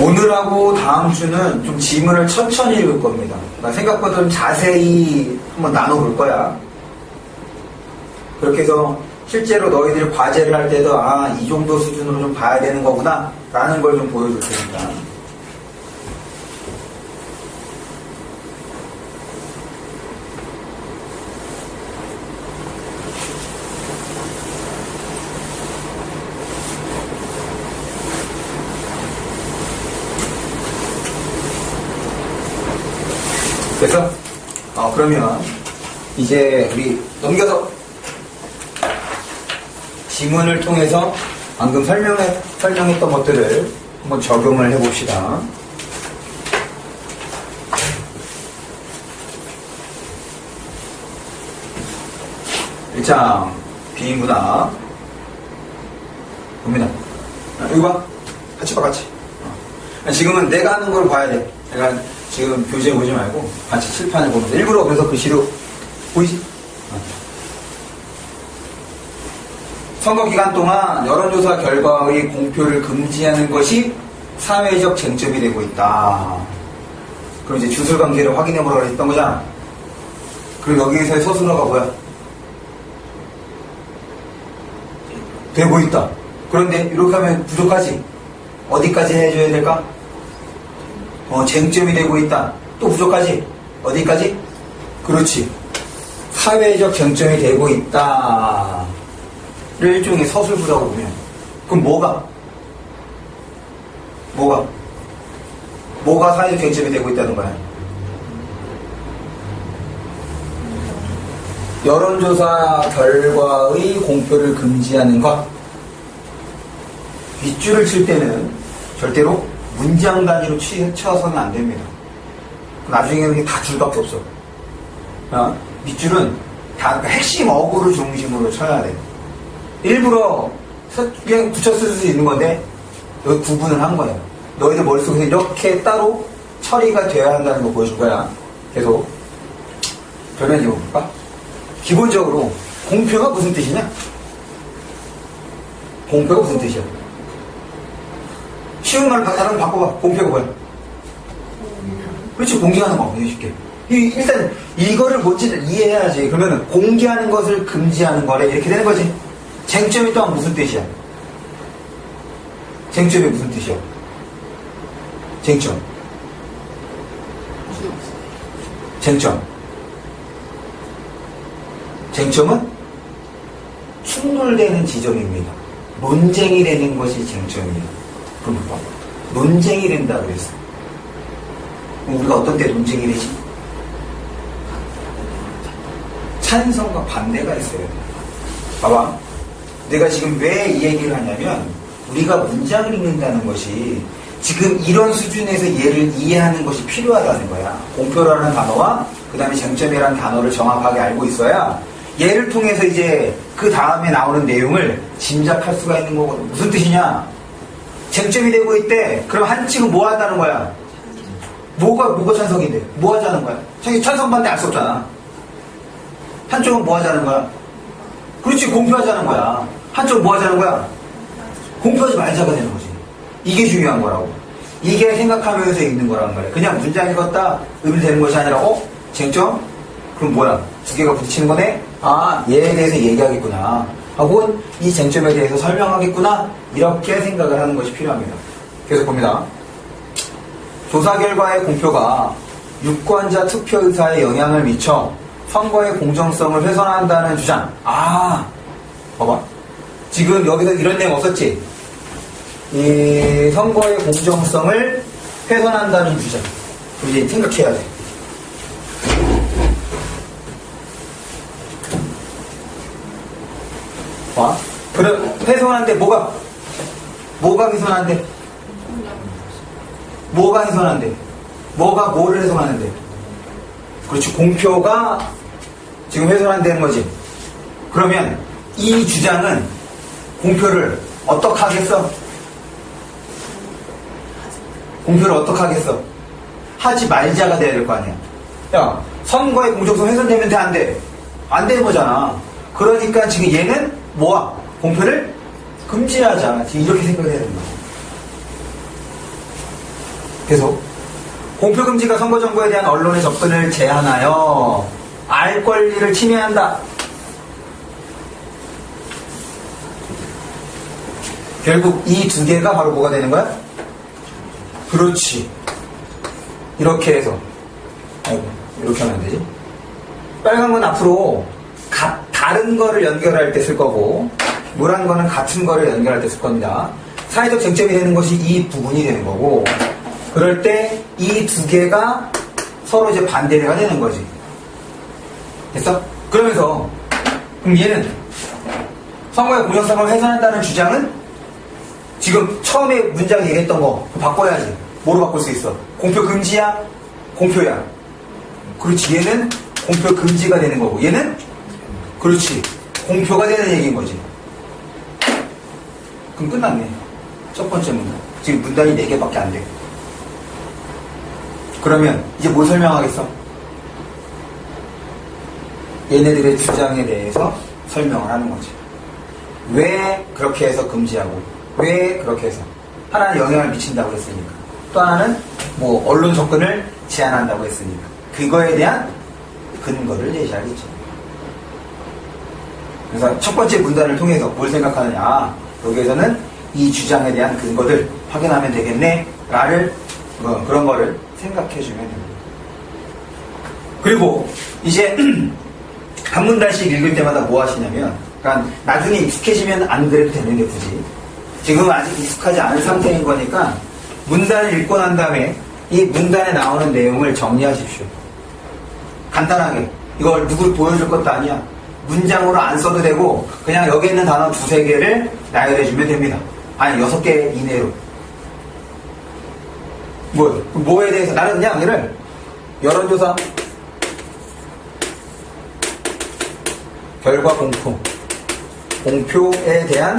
오늘하고 다음 주는 좀 지문을 천천히 읽을 겁니다. 그러니까 생각보다 좀 자세히 한번 나눠볼 거야. 그렇게 해서 실제로 너희들이 과제를 할 때도 이 정도 수준으로 좀 봐야 되는 거구나 라는 걸 좀 보여줄 테니까. 그래서 그러면 이제 우리 넘겨서 지문을 통해서 방금 설명했던 것들을 한번 적용을 해봅시다. 1장 비인문학 봅니다. 이거 봐. 같이 봐, 같이. 지금은 내가 하는 걸 봐야 돼. 내가 지금 교재 보지 말고 같이 칠판을 보면서 일부러 그래서 글씨로 보이지? 선거 기간 동안 여론조사 결과의 공표를 금지하는 것이 사회적 쟁점이 되고 있다. 그럼 이제 주술관계를 확인해 보라고 했던 거잖아. 그리고 여기에서의 서술어가 뭐야? 되고 있다. 그런데 이렇게 하면 부족하지? 어디까지 해줘야 될까? 쟁점이 되고 있다. 또 부족하지? 어디까지? 그렇지. 사회적 쟁점이 되고 있다. 를 일종의 서술부라고 보면. 그럼 뭐가 사회적 쟁점이 되고 있다는 거야? 여론조사 결과의 공표를 금지하는 것. 윗줄을 칠 때는 절대로 문장 단위로 쳐서는 안 됩니다. 나중에는 다 줄밖에 없어. 밑줄은 다 핵심 어구를 중심으로 쳐야 돼. 일부러 그냥 붙였을 수 있는 건데 여기 구분을 한 거야. 너희들 머릿속에서 이렇게 따로 처리가 되어야 한다는 거 보여줄 거야. 계속 변환해 볼까? 기본적으로 공표가 무슨 뜻이냐? 공표가 무슨 뜻이야? 쉬운 말로 다른 바꿔봐. 공표가 뭐야? 그렇지, 공개하는 거. 쉽게. 일단 이거를 뭔지를 이해해야지. 그러면 공개하는 것을 금지하는 거래. 이렇게 되는 거지. 쟁점이 또한 무슨 뜻이야? 쟁점이 무슨 뜻이야? 쟁점. 쟁점은 충돌되는 지점입니다. 논쟁이 되는 것이 쟁점이에요. 그럼 봐. 논쟁이 된다 그랬어. 우리가 어떤 때 논쟁이 되지? 찬성과 반대가 있어요. 봐봐. 내가 지금 왜 이 얘기를 하냐면 우리가 문장을 읽는다는 것이 지금 이런 수준에서 얘를 이해하는 것이 필요하다는 거야. 공표라는 단어와 그 다음에 쟁점이라는 단어를 정확하게 알고 있어야 얘를 통해서 이제 그 다음에 나오는 내용을 짐작할 수가 있는 거거든. 무슨 뜻이냐? 쟁점이 되고 있대. 그럼 한측은 뭐 한다는 거야? 뭐가 찬성인데? 뭐 하자는 거야? 찬성 반대 알 수 없잖아. 한쪽은 뭐 하자는 거야? 그렇지, 공표하자는 거야. 한쪽은 뭐 하자는 거야? 공표하지 말자가 되는 거지. 이게 중요한 거라고. 이게 생각하면서 읽는 거란 말이야. 그냥 문장 읽었다 의미되는 것이 아니라 쟁점? 그럼 뭐야? 두 개가 부딪히는 거네? 얘에 대해서 얘기하겠구나. 혹은 이 쟁점에 대해서 설명하겠구나. 이렇게 생각을 하는 것이 필요합니다. 계속 봅니다. 조사 결과의 공표가 유권자 투표 의사에 영향을 미쳐 선거의 공정성을 훼손한다는 주장. 봐봐. 지금 여기서 이런 내용 없었지? 이 선거의 공정성을 훼손한다는 주장. 이제 생각해야 돼. 봐. 그럼 훼손한데 뭐가 훼손한데? 뭐가 훼손한데? 뭐가 뭐를 훼손하는데? 그렇지, 공표가 지금 훼손한다는 거지. 그러면 이 주장은 공표를 어떻게 하겠어? 공표를 어떻게 하겠어? 하지 말자가 돼야 될 거 아니야. 야, 선거의 공정성 훼손되면 돼, 안 돼? 안 되는 거잖아. 그러니까 지금 얘는 뭐야? 공표를 금지하자. 지금 이렇게 생각을 해야 된다. 계속. 공표금지가 선거정보에 대한 언론의 접근을 제한하여 알 권리를 침해한다. 결국 이 두 개가 바로 뭐가 되는 거야? 그렇지. 이렇게 해서. 아이고, 이렇게 하면 안 되지? 빨간 건 앞으로 다른 거를 연결할 때 쓸 거고, 노란 거는 같은 거를 연결할 때 쓸 겁니다. 사회적 쟁점이 되는 것이 이 부분이 되는 거고, 그럴 때 이 두 개가 서로 이제 반대가 되는 거지. 됐어? 그러면서, 그럼 얘는 선거의 공정성을 훼손한다는 주장은 지금 처음에 문장 얘기했던 거 바꿔야지. 뭐로 바꿀 수 있어? 공표 금지야? 공표야? 그렇지. 얘는 공표 금지가 되는 거고, 얘는 그렇지. 공표가 되는 얘기인 거지. 그럼 끝났네. 첫 번째 문단. 지금 문단이 4개밖에 안 돼. 그러면 이제 뭘 설명하겠어? 얘네들의 주장에 대해서 설명을 하는 거지. 왜 그렇게 해서 금지하고, 왜 그렇게 해서. 하나는 영향을 미친다고 했으니까. 또 하나는 뭐 언론 접근을 제한한다고 했으니까. 그거에 대한 근거를 제시하겠죠. 그래서 첫 번째 문단을 통해서 뭘 생각하느냐. 여기에서는 이 주장에 대한 근거들 확인하면 되겠네. 라를 그런 거를 생각해주면 됩니다. 그리고 이제 한 문단씩 읽을 때마다 뭐 하시냐면, 그러니까 나중에 익숙해지면 안 그래도 되는데 굳이 지금 아직 익숙하지 않은 상태인 거니까 문단을 읽고 난 다음에 이 문단에 나오는 내용을 정리하십시오. 간단하게. 이걸 누굴 보여줄 것도 아니야. 문장으로 안 써도 되고 그냥 여기 있는 단어 2-3개를 나열해주면 됩니다. 아니 6개 이내로. 뭐에 대해서 나는 그냥 얘를 여론조사 결과 공표에 대한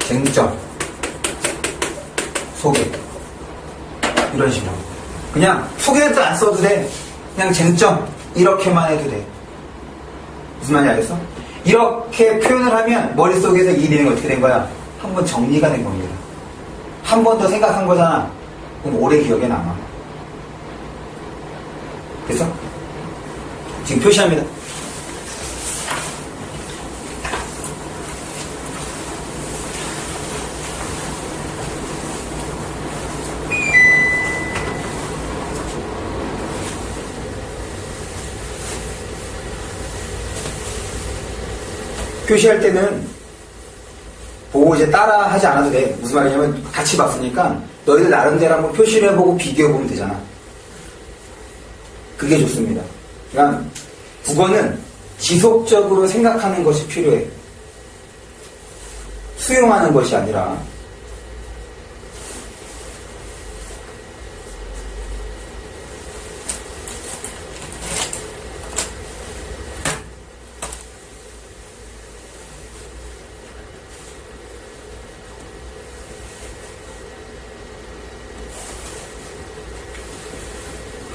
쟁점 소개 이런 식으로 그냥 소개도 안 써도 돼. 그냥 쟁점 이렇게만 해도 돼. 무슨 말인지 알겠어? 이렇게 표현을 하면 머릿속에서 이 내용이 어떻게 된 거야? 한번 정리가 된 겁니다. 한 번 더 생각한 거잖아. 그럼 오래 기억에 남아. 됐어? 지금 표시합니다. 표시할 때는 보고 이제 따라 하지 않아도 돼. 무슨 말이냐면 같이 봤으니까 너희들 나름대로 한번 표시를 해보고 비교해보면 되잖아. 그게 좋습니다. 그러니까 국어는 지속적으로 생각하는 것이 필요해. 수용하는 것이 아니라.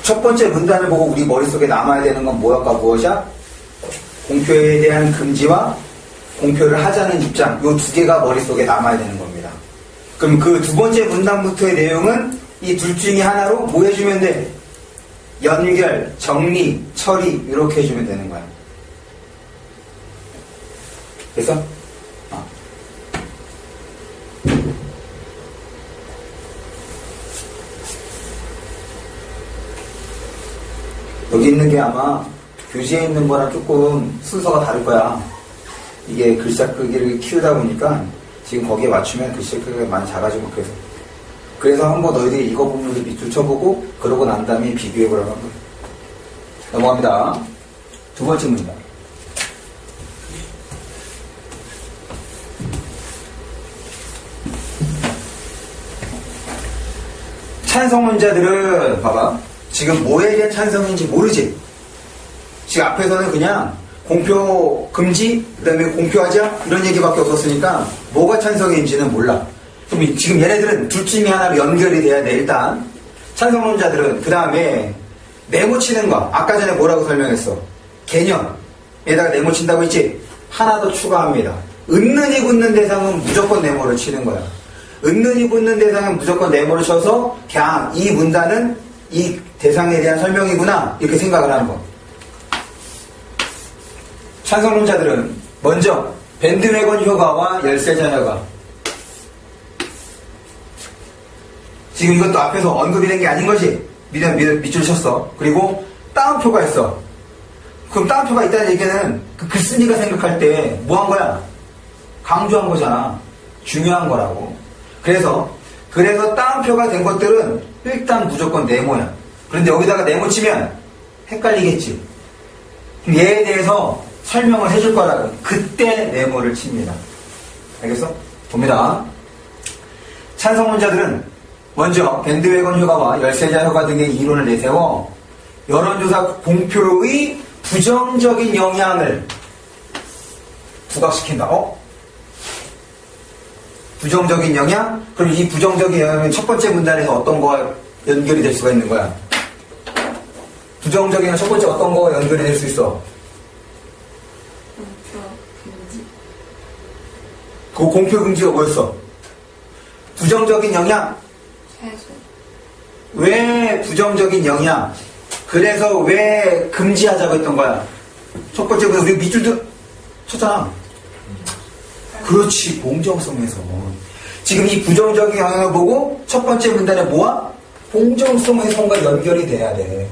첫 번째 문단을 보고 우리 머릿속에 남아야 되는 건 뭐였까 무엇이야? 공표에 대한 금지와 공표를 하자는 입장, 이 2개가 머릿속에 남아야 되는 겁니다. 그럼 그 2번째 문단부터의 내용은 이 둘 중에 하나로 뭐 해주면 돼? 연결, 정리, 처리 이렇게 해주면 되는 거야. 됐어? 여기 있는 게 아마 교재에 있는 거랑 조금 순서가 다를 거야. 이게 글자 크기를 키우다 보니까 지금 거기에 맞추면 글자 크기가 많이 작아지고 그래서 한번 너희들이 이거 보면서 밑줄 보고 그러고 난 다음에 비교해보라고 한 거야. 넘어갑니다. 2번째 문장. 찬성론자들은 봐봐. 지금 뭐에 대한 찬성인지 모르지? 지금 앞에서는 그냥 공표 금지, 그 다음에 공표하자 이런 얘기밖에 없었으니까 뭐가 찬성인지는 몰라. 그럼 지금 얘네들은 둘 중에 하나로 연결이 돼야 돼. 일단 찬성론자들은 그 다음에 네모 치는 거 아까 전에 뭐라고 설명했어? 개념에다가 네모 친다고 했지? 하나 더 추가합니다. 은는이 굳는 대상은 무조건 네모를 치는 거야. 은근히 붙는 대상은 무조건 네모를 쳐서 그냥 이 문단은 이 대상에 대한 설명이구나 이렇게 생각을 하는 거. 찬성론자들은 먼저 밴드웨건 효과와 열세자 효과. 지금 이것도 앞에서 언급이 된 게 아닌 것이 밑줄 쳤어. 그리고 따옴표가 있어. 그럼 따옴표가 있다는 얘기는 그 글쓴이가 생각할 때 뭐 한 거야? 강조한 거잖아. 중요한 거라고. 그래서 따옴표가 된 것들은 일단 무조건 네모야. 그런데 여기다가 네모 치면 헷갈리겠지. 그럼 얘에 대해서 설명을 해줄 거라고. 그때 네모를 칩니다. 알겠어? 봅니다. 찬성론자들은 먼저 밴드웨건 효과와 열세자 효과 등의 이론을 내세워 여론조사 공표의 부정적인 영향을 부각시킨다. 부정적인 영향? 그럼 이 부정적인 영향은 첫 번째 문단에서 어떤 거와 연결이 될 수가 있는 거야? 부정적인 영향 첫 번째 어떤 거와 연결이 될 수 있어? 그 공표 금지가 뭐였어? 부정적인 영향? 왜 부정적인 영향? 그래서 왜 금지하자고 했던 거야? 첫 번째, 우리 밑줄도 쳤잖아. 그렇지, 공정성에서. 지금 이 부정적인 영향을 보고 첫 번째 문단에 뭐야? 공정성 해석과 연결이 돼야 돼.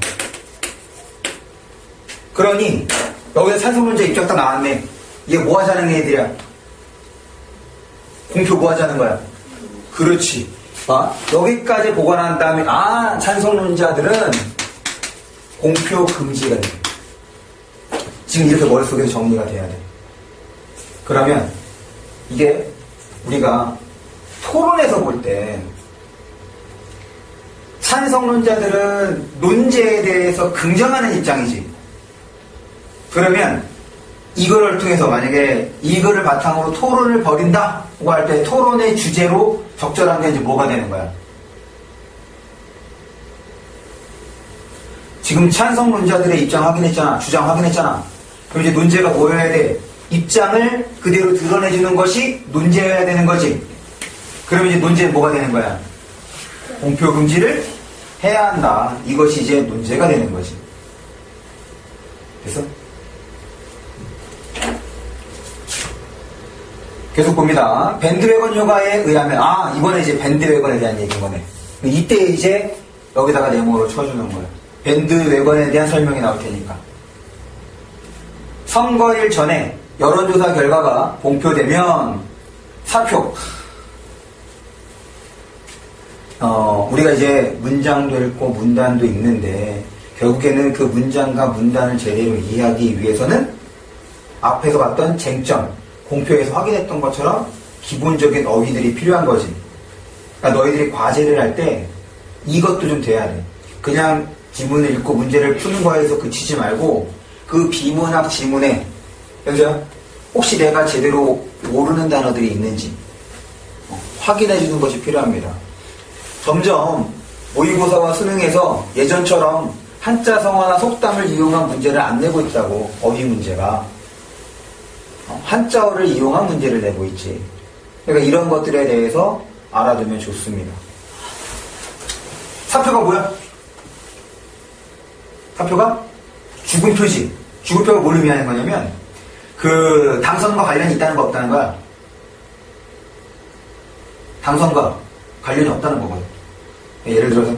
그러니 여기서 찬성론자 입장 딱 나왔네. 이게 뭐 하자는 애들이야? 공표 뭐 하자는 거야? 그렇지. 여기까지 보고 난 다음에 찬성론자들은 공표 금지가 돼. 지금 이렇게 머릿속에서 정리가 돼야 돼. 그러면 이게 우리가 토론에서 볼 때 찬성론자들은 논제에 대해서 긍정하는 입장이지. 그러면 이거를 통해서 만약에 이거를 바탕으로 토론을 벌인다고 할 때 토론의 주제로 적절한 게 이제 뭐가 되는 거야? 지금 찬성론자들의 입장 확인했잖아. 주장 확인했잖아. 그럼 이제 논제가 뭐여야 돼? 입장을 그대로 드러내주는 것이 논제여야 되는 거지. 그럼 이제 논제는 뭐가 되는 거야? 공표 금지를 해야 한다. 이것이 이제 논제가 되는 거지. 됐어? 계속 봅니다. 밴드웨건 효과에 의하면 이번에 이제 밴드웨건에 대한 얘기인 거네. 이때 이제 여기다가 네모로 쳐주는 거야. 밴드웨건에 대한 설명이 나올 테니까. 선거일 전에 여론조사 결과가 공표되면 사표. 우리가 이제 문장도 읽고 문단도 읽는데 결국에는 그 문장과 문단을 제대로 이해하기 위해서는 앞에서 봤던 쟁점, 공표에서 확인했던 것처럼 기본적인 어휘들이 필요한 거지. 그러니까 너희들이 과제를 할 때 이것도 좀 돼야 돼. 그냥 지문을 읽고 문제를 푸는 거에서 그치지 말고 그 비문학 지문에 여기서 혹시 내가 제대로 모르는 단어들이 있는지 확인해 주는 것이 필요합니다. 점점 모의고사와 수능에서 예전처럼 한자 성어나 속담을 이용한 문제를 안 내고 있다고. 어휘 문제가 한자어를 이용한 문제를 내고 있지. 그러니까 이런 것들에 대해서 알아두면 좋습니다. 사표가 뭐야? 사표가 죽은 표지. 죽은 표가 뭘 의미하는 거냐면 그 당선과 관련이 있다는 거 없다는 거야. 당선과 관련이 없다는 거거든. 예를 들어서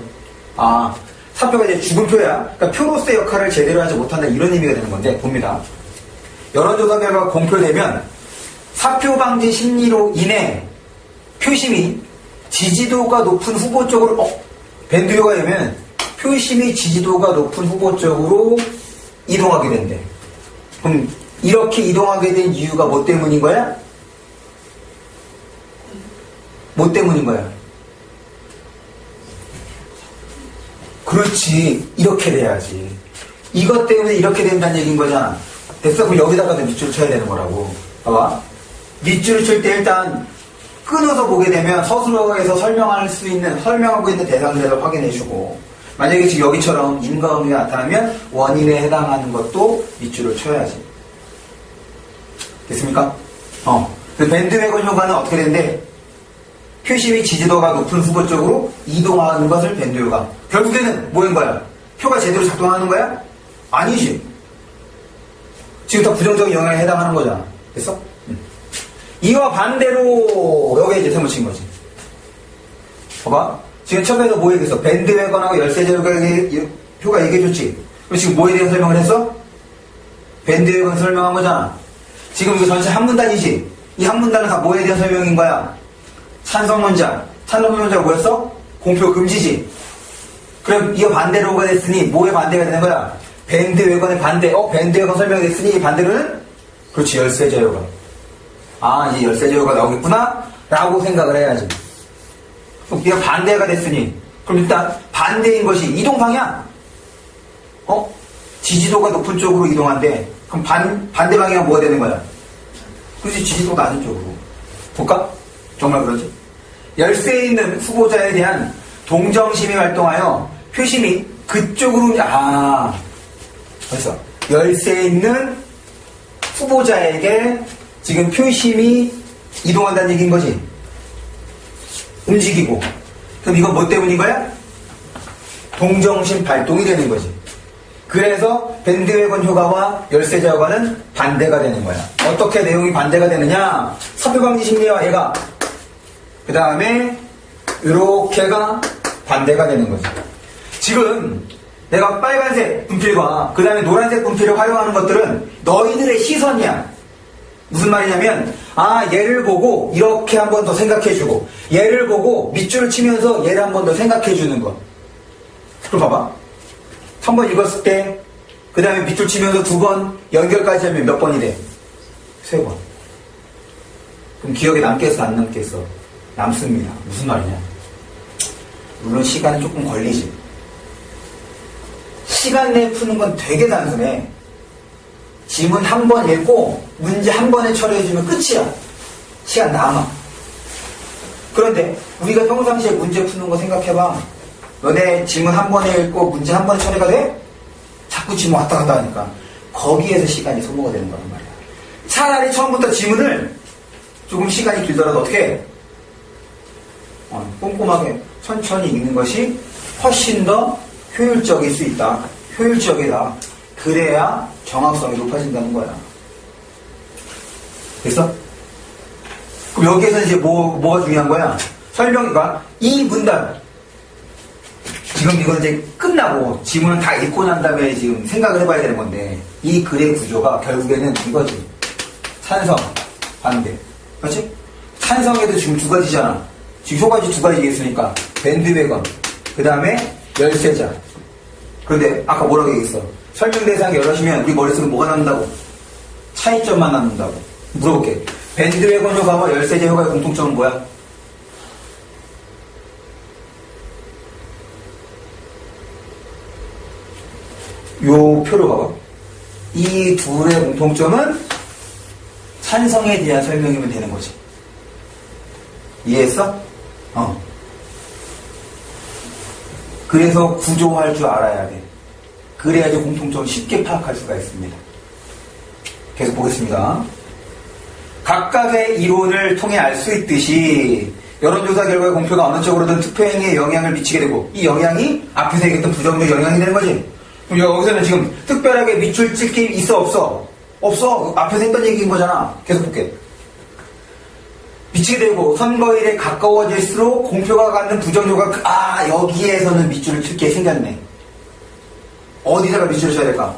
사표가 이제 죽은 표야. 그러니까 표로서의 역할을 제대로 하지 못한다 이런 의미가 되는 건데 봅니다. 여론조사 결과가 공표되면 사표 방지 심리로 인해 표심이 지지도가 높은 후보 쪽으로 밴드효가 되면 표심이 지지도가 높은 후보 쪽으로 이동하게 된대. 그럼 이렇게 이동하게 된 이유가 뭐 때문인 거야? 뭐 때문인 거야? 그렇지. 이렇게 돼야지. 이것 때문에 이렇게 된다는 얘기인 거잖아. 됐어? 그럼 여기다가도 밑줄을 쳐야 되는 거라고. 봐봐. 밑줄을 칠 때 일단 끊어서 보게 되면 서술어에서 설명하고 있는 대상들을 확인해주고, 만약에 지금 여기처럼 인과응리가 나타나면 원인에 해당하는 것도 밑줄을 쳐야지. 됐습니까? 그 밴드웨건 효과는 어떻게 되는데? 표심이 지지도가 높은 후보 쪽으로 이동하는 것을 밴드 효과. 결국에는 뭐인 거야? 표가 제대로 작동하는 거야? 아니지. 지금 다 부정적인 영향에 해당하는 거잖아. 됐어? 이와 반대로 여기에 이제 세모 친 거지. 봐봐. 지금 처음에서 뭐 얘기했어? 밴드 회관하고 열세제 효과 얘기해줬지. 그럼 지금 뭐에 대한 설명을 했어? 밴드 회관 설명한 거잖아. 지금 이거 전체 한 문단이지. 이 한 문단은 다 뭐에 대한 설명인 거야? 찬성 문장. 찬성 문자가 뭐였어? 공표 금지지. 그럼 이거 반대로가 됐으니 뭐에 반대가 되는 거야? 밴드 외관의 반대. 밴드 외관 설명이 됐으니 이 반대로는? 그렇지, 열세제 효과. 아, 이제 열세제 효과가 나오겠구나? 라고 생각을 해야지. 그럼 이가 반대가 됐으니 그럼 일단 반대인 것이 이동 방향. 지지도가 높은 쪽으로 이동한대. 그럼 반대 방향은 뭐가 되는 거야? 그렇지, 지지도가 낮은 쪽으로. 볼까? 정말 그러지? 열세에 있는 후보자에 대한 동정심이 활동하여 표심이 그쪽으로, 그래서 열세에 있는 후보자에게 지금 표심이 이동한다는 얘기인 거지. 움직이고. 그럼 이건 뭐 때문인 거야? 동정심 발동이 되는 거지. 그래서 밴드 회관 효과와 열세제 효과는 반대가 되는 거야. 어떻게 내용이 반대가 되느냐? 섭외방지 심리와 얘가 그 다음에 이렇게가 반대가 되는 거지. 지금 내가 빨간색 분필과 그 다음에 노란색 분필을 활용하는 것들은 너희들의 시선이야. 무슨 말이냐면 얘를 보고 이렇게 한 번 더 생각해주고 얘를 보고 밑줄을 치면서 얘를 한 번 더 생각해주는 거. 그럼 봐봐. 한 번 읽었을 때 그 다음에 밑줄 치면서 두 번 연결까지 하면 몇 번이 돼? 3번. 그럼 기억에 남겠어 안 남겠어? 남습니다. 무슨 말이냐? 물론 시간은 조금 걸리지. 시간 내에 푸는 건 되게 단순해. 지문 한 번 읽고 문제 한 번에 처리해주면 끝이야. 시간 남아. 그런데 우리가 평상시에 문제 푸는 거 생각해봐. 너네 지문 한 번에 읽고 문제 한 번에 처리가 돼? 자꾸 지문 왔다 갔다 하니까 거기에서 시간이 소모가 되는 거란 말이야. 차라리 처음부터 지문을 조금 시간이 길더라도 어떻게 해? 꼼꼼하게 천천히 읽는 것이 훨씬 더 효율적일 수 있다. 효율적이다. 그래야 정확성이 높아진다는 거야. 됐어? 그럼 여기에서 이제 뭐가 중요한 거야? 설명이가 이 문단 지금 이건 이제 끝나고 지문은 다 읽고 난 다음에 지금 생각을 해봐야 되는 건데 이 글의 구조가 결국에는 이거지. 찬성, 반대. 그렇지? 찬성에도 지금 두 가지잖아. 지금 효과지 두 가지 얘기했으니까 밴드 외관 그 다음에 열세자. 그런데 아까 뭐라고 얘기했어? 설명 대상 여럿이면 우리 머릿속에 뭐가 남는다고? 차이점만 남는다고. 물어볼게. 밴드 외관 효과와 열세자 효과의 공통점은 뭐야? 요 표를 봐봐. 이 둘의 공통점은 찬성에 대한 설명이면 되는 거지. 이해했어? 그래서 구조할 줄 알아야 돼. 그래야지 공통점을 쉽게 파악할 수가 있습니다. 계속 보겠습니다. 각각의 이론을 통해 알 수 있듯이 여론조사 결과의 공표가 어느 쪽으로든 투표행위에 영향을 미치게 되고 이 영향이 앞에서 얘기했던 부정적 영향이 되는 거지. 그럼 여기서는 지금 특별하게 밑줄 찍기 있어 없어? 없어. 앞에서 했던 얘기인 거잖아. 계속 볼게. 미치게 되고 선거일에 가까워질수록 공표가 갖는 부정효과가 여기에서는 밑줄을 칠게 생겼네. 어디다가 밑줄을 쳐야 될까?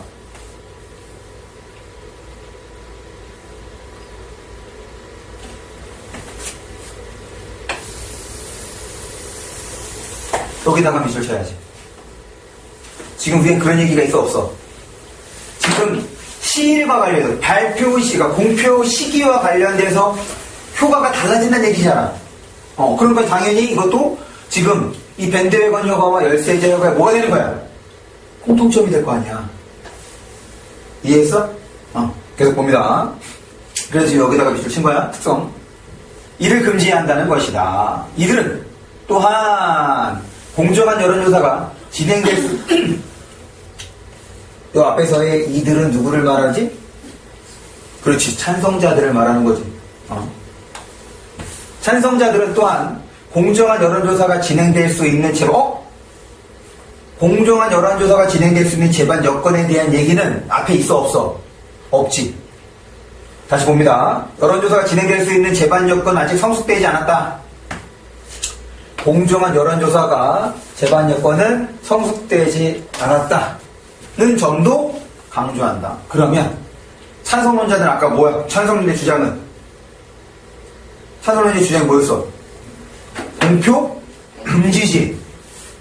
여기다가 밑줄 쳐야지. 지금 위에 그런 얘기가 있어 없어? 지금 시일과 관련해서 발표 시가 공표 시기와 관련돼서 효과가 달라진다는 얘기잖아. 그러니까 당연히 이것도 지금 이 밴드 외관 효과와 열세자 효과가 뭐가 되는 거야? 공통점이 될 거 아니야. 이해했어? 계속 봅니다. 그래서 여기다가 밑줄 친 거야. 특성. 이를 금지해야 한다는 것이다. 이들은 또한 공정한 여론조사가 진행될 수 요 앞에서의 이들은 누구를 말하지? 그렇지. 찬성자들을 말하는 거지. 찬성자들은 또한 공정한 여론조사가 진행될 수 있는 공정한 여론조사가 진행될 수 있는 제반 여건에 대한 얘기는 앞에 있어 없어? 없지. 다시 봅니다. 여론조사가 진행될 수 있는 제반 여건 아직 성숙되지 않았다. 공정한 여론조사가 제반 여건은 성숙되지 않았다는 점도 강조한다. 그러면 찬성론자들은 아까 뭐야? 찬성론자의 주장은 뭐였어? 공표 금지지.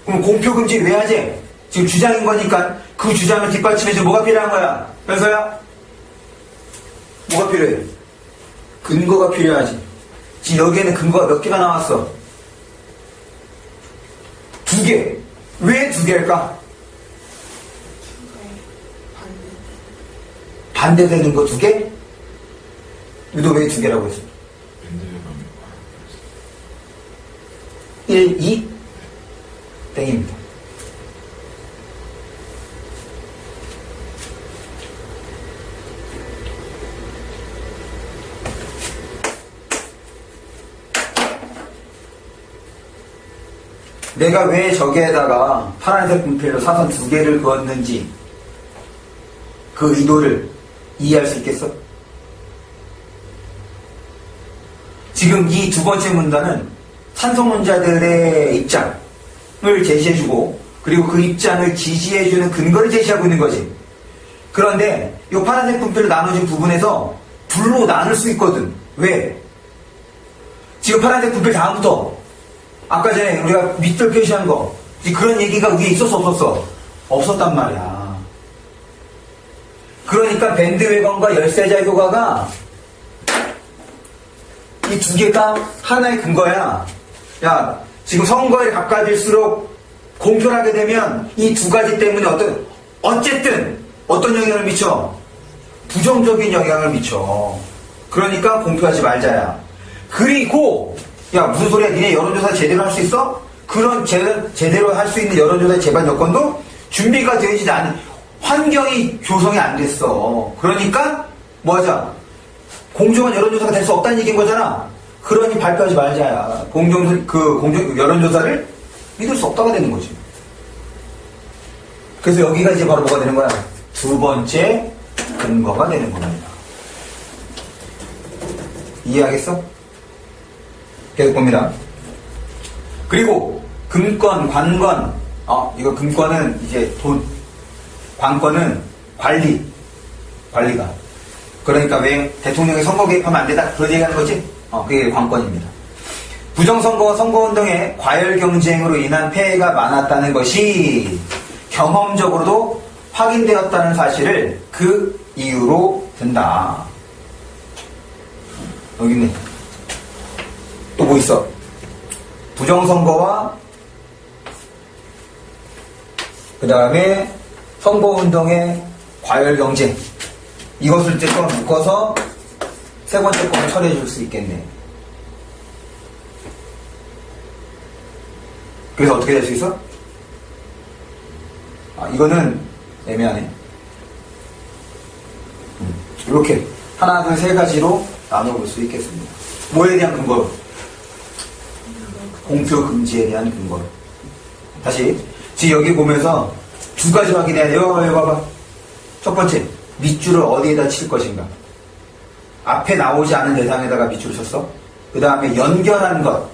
그럼 공표 금지 왜 하지? 지금 주장인 거니까 그 주장을 뒷받침해서 뭐가 필요한 거야? 그래서야 뭐가 필요해? 근거가 필요하지. 지금 여기에는 근거가 몇 개가 나왔어? 2개. 왜 2개일까? 반대되는 거 2개? 너 왜 2개라고 했어? 1, 2? 땡입니다. 내가 왜 저기에다가 파란색 분필로 사선 2개를 그었는지 그 의도를 이해할 수 있겠어? 지금 이 2번째 문단은 찬성론자들의 입장을 제시해주고 그리고 그 입장을 지지해주는 근거를 제시하고 있는 거지. 그런데 이 파란색 분필로 나눠진 부분에서 둘로 나눌 수 있거든. 왜? 지금 파란색 분필 다음부터 아까 전에 우리가 밑줄 표시한 거 그런 얘기가 위에 있었어 없었어? 없었단 말이야. 그러니까 밴드웨건과 열세자 효과가 이 2개가 하나의 근거야. 야, 지금 선거에 가까워질수록 공표하게 되면 이 2가지 때문에 어쨌든 어떤 영향을 미쳐? 부정적인 영향을 미쳐. 그러니까 공표하지 말자야. 그리고 야, 무슨 소리야? 니네 여론조사 제대로 할 수 있어? 그런 제대로 할 수 있는 여론조사의 제반 여건도 준비가 되지 않은 환경이 조성이 안 됐어. 그러니까 뭐하자? 공정한 여론조사가 될 수 없다는 얘기인 거잖아. 그러니 발표하지 말자야. 여론조사를 믿을 수 없다가 되는 거지. 그래서 여기가 이제 바로 뭐가 되는 거야? 2번째 근거가 되는 겁니다. 이해하겠어? 계속 봅니다. 그리고 금권, 관권, 이거 금권은 이제 돈, 관권은 관리가. 그러니까 왜 대통령이 선거 개입하면 안 되다? 그런 얘기 하는 거지? 그게 관건입니다. 부정선거와 선거운동의 과열 경쟁으로 인한 폐해가 많았다는 것이 경험적으로도 확인되었다는 사실을 그 이유로 든다. 여기 있네. 또 뭐 있어? 부정선거와 그 다음에 선거운동의 과열 경쟁. 이것을 이제 좀 묶어서 세 번째 거를 처리해 줄 수 있겠네. 그래서 어떻게 될 수 있어? 이거는 애매하네. 이렇게 하나, 둘, 세 가지로 나눠볼 수 있겠습니다. 뭐에 대한 근거로? 공표 금지에 대한 근거로. 다시 지금 여기 보면서 2가지 확인해야 돼요. 여기 봐봐. 첫 번째, 밑줄을 어디에다 칠 것인가. 앞에 나오지 않은 대상에다가 밑줄을 쳤어. 그 다음에 연결한 것.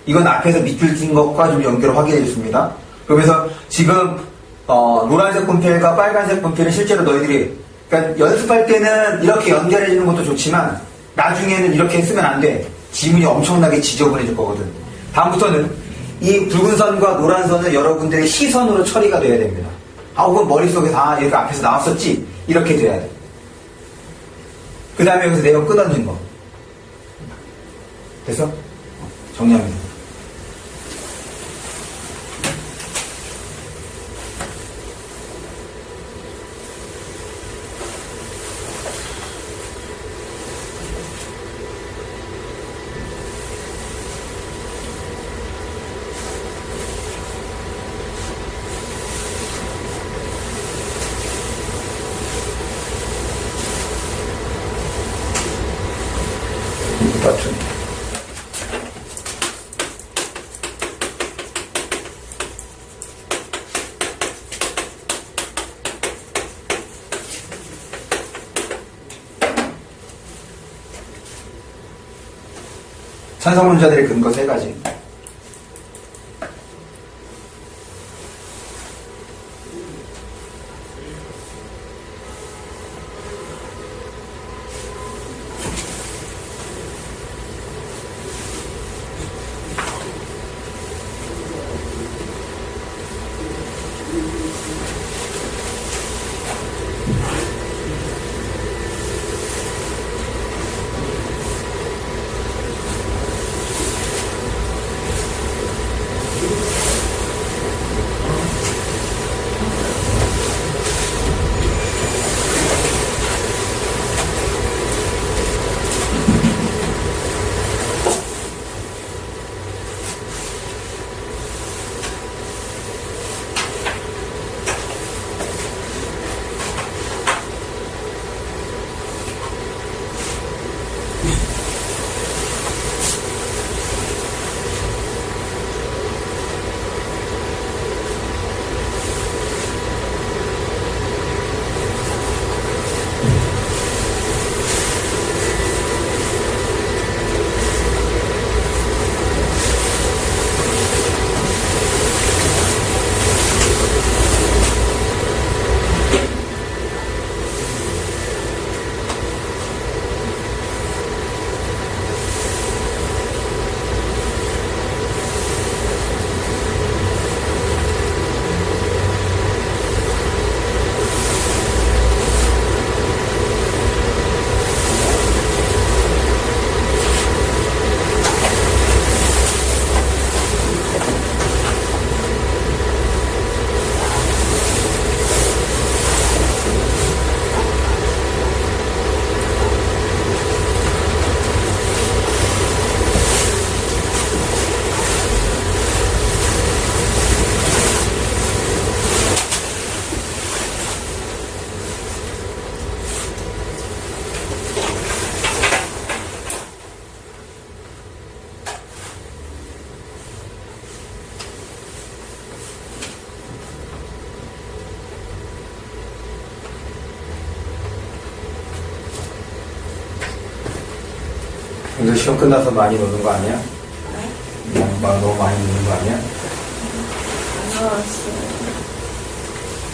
이건 앞에서 밑줄 낀 것과 좀 연결을 확인해 줬습니다. 그러면서 지금 노란색 분필과 빨간색 분필은 실제로 너희들이 그러니까 연습할 때는 이렇게 연결해 주는 것도 좋지만 나중에는 이렇게 쓰면 안 돼. 지문이 엄청나게 지저분해질 거거든. 다음부터는 이 붉은 선과 노란 선은 여러분들의 시선으로 처리가 돼야 됩니다. 혹은 머릿속에 이렇게 앞에서 나왔었지? 이렇게 돼야 돼. 그 다음에 여기서 내용 끊어진 거. 됐어? 정리합니다. 맞죠? 찬성론자들의 근거 세 가지. 오늘 시험 끝나서 많이 노는 거 아니야? 너무 많이 노는 거 아니야? 안 나왔어요.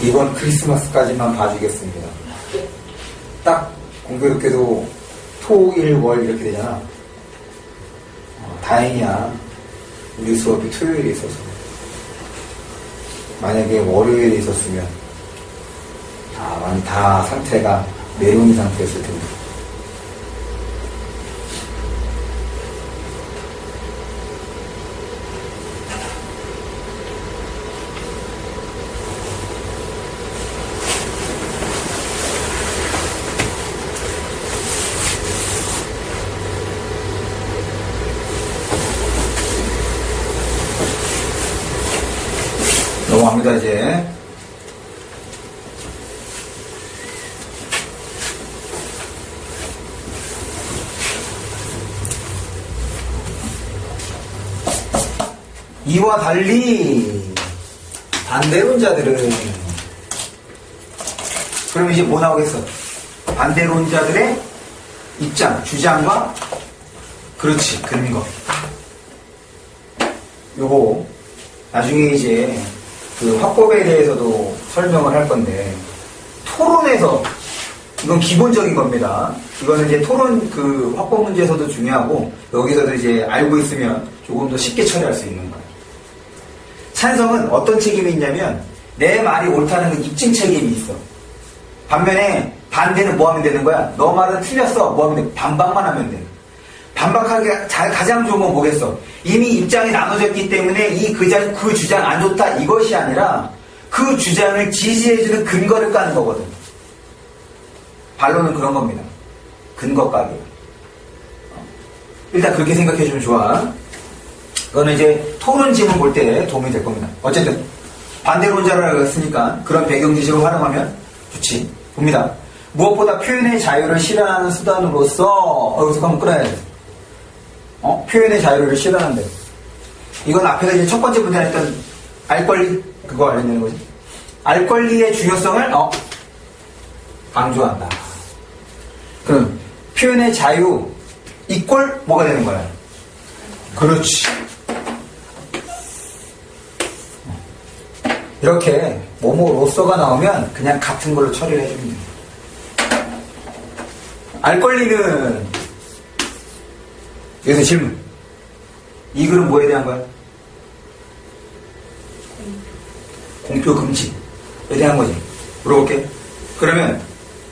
이번 크리스마스까지만 봐주겠습니다. 딱 공교롭게도 토, 일, 월 이렇게 되잖아. 다행이야. 우리 수업이 토요일에 있어서. 만약에 월요일에 있었으면 다 상태가 내용인 상태였을 텐데. 넘어갑니다, 이제. 이와 달리 반대론자들은 그럼 이제 뭐 나오겠어? 반대론자들의 입장, 주장과 그렇지, 근거. 요거 나중에 이제 그 화법에 대해서도 설명을 할 건데 토론에서 이건 기본적인 겁니다. 이거는 이제 토론 그 화법 문제에서도 중요하고 여기서도 이제 알고 있으면 조금 더 쉽게 처리할 수 있는 거예요. 찬성은 어떤 책임이 있냐면 내 말이 옳다는 그 입증 책임이 있어. 반면에 반대는 뭐 하면 되는 거야? 너 말은 틀렸어. 뭐 하면 돼? 반박만 하면 돼. 반박하기 가장 좋은 건 뭐겠어? 이미 입장이 나눠졌기 때문에 그 주장 안 좋다 이것이 아니라 그 주장을 지지해주는 근거를 까는 거거든. 반론은 그런 겁니다. 근거 까기. 일단 그렇게 생각해주면 좋아. 그거는 이제 토론 지문 볼 때 도움이 될 겁니다. 어쨌든 반대론자라고 했으니까 그런 배경 지식을 활용하면 좋지. 봅니다. 무엇보다 표현의 자유를 실현하는 수단으로서 여기서 한번 끌어야 돼. 표현의 자유를 실현한대. 이건 앞에서 이제 첫 번째 문제에 했던 알 권리 그거 알려내는 거지. 알 권리의 중요성을 강조한다. 그럼 표현의 자유 이꼴 뭐가 되는 거야? 그렇지. 이렇게 뭐뭐로서가 나오면 그냥 같은 걸로 처리를 해주면 돼요. 알 권리는 여기서 질문. 이 글은 뭐에 대한 거야? 공표 금지에 대한 거지. 물어볼게. 그러면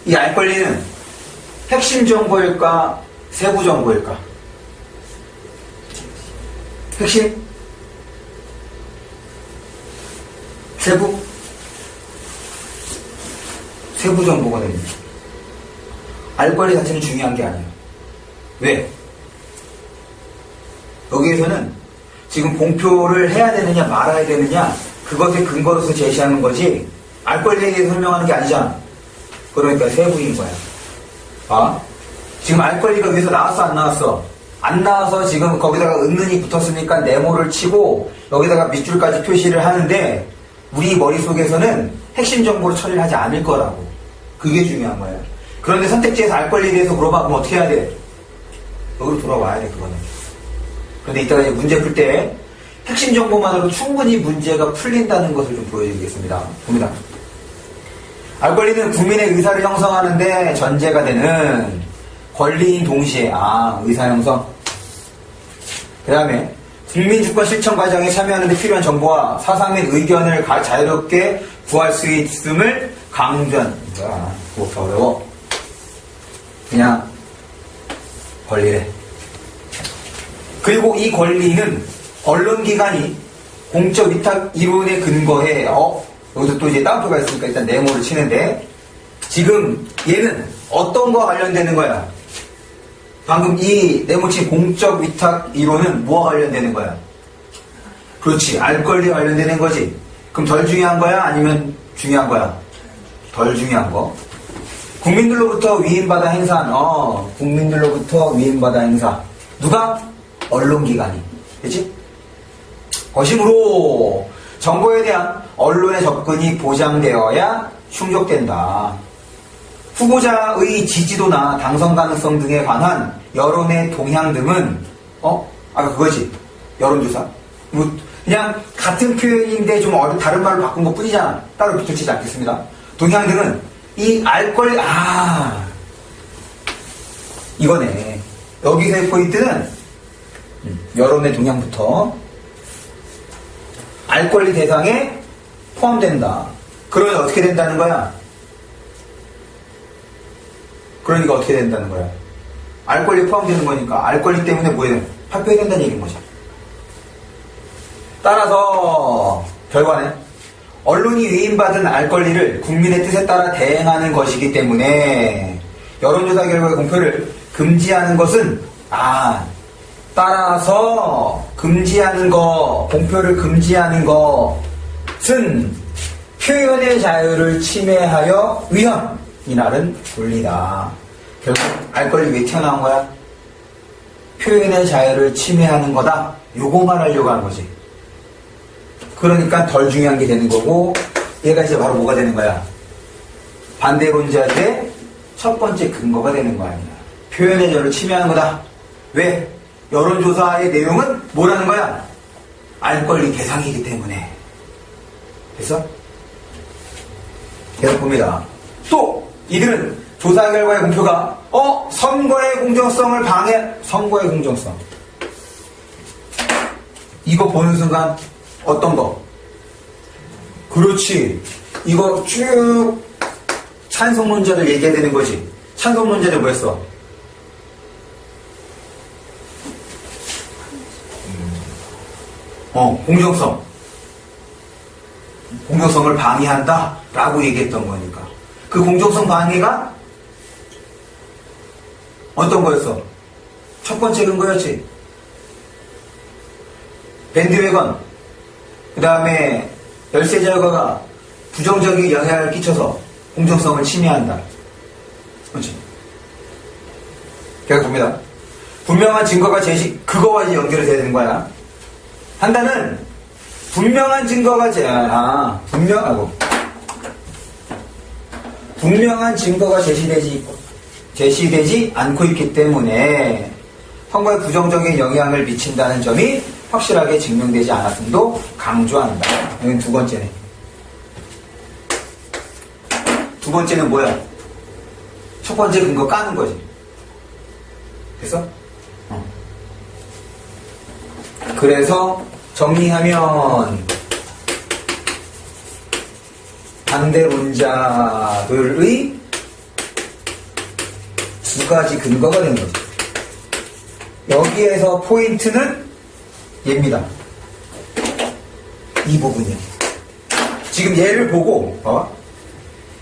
이 알 권리는 핵심 정보일까? 세부 정보일까? 핵심? 세부? 세부 정보가 됩니다. 알 권리 자체는 중요한 게 아니에요. 왜? 여기에서는 지금 공표를 해야 되느냐 말아야 되느냐 그것의 근거로서 제시하는 거지 알 권리에 대해서 설명하는 게 아니잖아. 그러니까 세부인 거야. 아? 지금 알 권리가 위에서 나왔어 안 나왔어? 안 나와서 지금 거기다가 은근히 붙었으니까 네모를 치고 여기다가 밑줄까지 표시를 하는데 우리 머릿속에서는 핵심 정보를 처리를 하지 않을 거라고. 그게 중요한 거예요. 그런데 선택지에서 알 권리에 대해서 물어봐. 그럼 어떻게 해야 돼? 여기로 돌아와야 돼, 그거는. 그런데 이따가 이제 문제 풀 때 핵심 정보만으로 충분히 문제가 풀린다는 것을 좀 보여드리겠습니다. 봅니다. 알 권리는 국민의 의사를 형성하는데 전제가 되는 권리인 동시에, 의사 형성. 그 다음에 국민주권 실천 과정에 참여하는 데 필요한 정보와 사상 및 의견을 자유롭게 구할 수 있음을 강조한. 뭐가 어려워. 그냥 권리래. 그리고 이 권리는 언론기관이 공적 위탁 이론에 근거해. 여기서 또 이제 따옴표가 있으니까 일단 네모를 치는데 지금 얘는 어떤 거와 관련되는 거야? 방금 이 네모친 공적 위탁 이론은 뭐와 관련되는 거야? 그렇지. 알 권리와 관련되는 거지. 그럼 덜 중요한 거야? 아니면 중요한 거야? 덜 중요한 거. 국민들로부터 위임받아 행사한, 국민들로부터 위임받아 행사. 누가? 언론기관이. 그치? 거심으로 정보에 대한 언론의 접근이 보장되어야 충족된다. 후보자의 지지도나 당선 가능성 등에 관한 여론의 동향 등은 아까 그거지. 여론조사. 그냥 같은 표현인데 좀 다른 말로 바꾼 것 뿐이잖아. 따로 붙여치지 않겠습니다. 동향 등은 이 알 권리 이거네. 여기서의 포인트는 여론의 동향부터 알 권리 대상에 포함된다. 그러면 어떻게 된다는 거야? 그러니까 어떻게 된다는 거야? 알 권리에 포함되는 거니까 알 권리 때문에 뭐해야 돼? 발표해야 된다는 얘기인 거지. 따라서 결과는 언론이 위임받은 알 권리를 국민의 뜻에 따라 대행하는 것이기 때문에 여론조사 결과의 공표를 금지하는 것은 따라서 금지하는 거, 공표를 금지하는 것은 표현의 자유를 침해하여 위헌이라는 논리다. 결국 알 권리 왜 튀어나온 거야? 표현의 자유를 침해하는 거다. 요거만 하려고 하는 거지. 그러니까 덜 중요한 게 되는 거고 얘가 이제 바로 뭐가 되는 거야? 반대론자들의 첫 번째 근거가 되는 거 아니야. 표현의 자유를 침해하는 거다. 왜? 여론조사의 내용은 뭐라는 거야? 알 권리 대상이기 때문에. 됐어? 계속 봅니다. 또 이들은 조사 결과의 공표가 선거의 공정성을 선거의 공정성 이거 보는 순간 어떤 거? 그렇지. 이거 쭉 찬성론자들 얘기해야 되는 거지. 찬성론자들 뭐 했어? 공정성을 방해한다 라고 얘기했던 거니까 그 공정성 방해가 어떤 거였어? 첫 번째 근거였지. 밴드웨건 그 다음에 열세 자유가가 부정적인 영향을 끼쳐서 공정성을 침해한다. 그렇지. 계속 봅니다. 분명한 증거가 그거와 이제 연결이 돼야 되는 거야. 한다는 분명한 증거가 분명한 증거가 제시되지 않고 있기 때문에 선거에 부정적인 영향을 미친다는 점이 확실하게 증명되지 않았음도 강조한다. 여기는 두 번째네. 두 번째는 뭐야? 첫 번째 근거 까는 거지. 됐어? 그래서 정리하면 반대론자들의 두 가지 근거가 되는 거지. 여기에서 포인트는 얘입니다. 이 부분이야. 지금 얘를 보고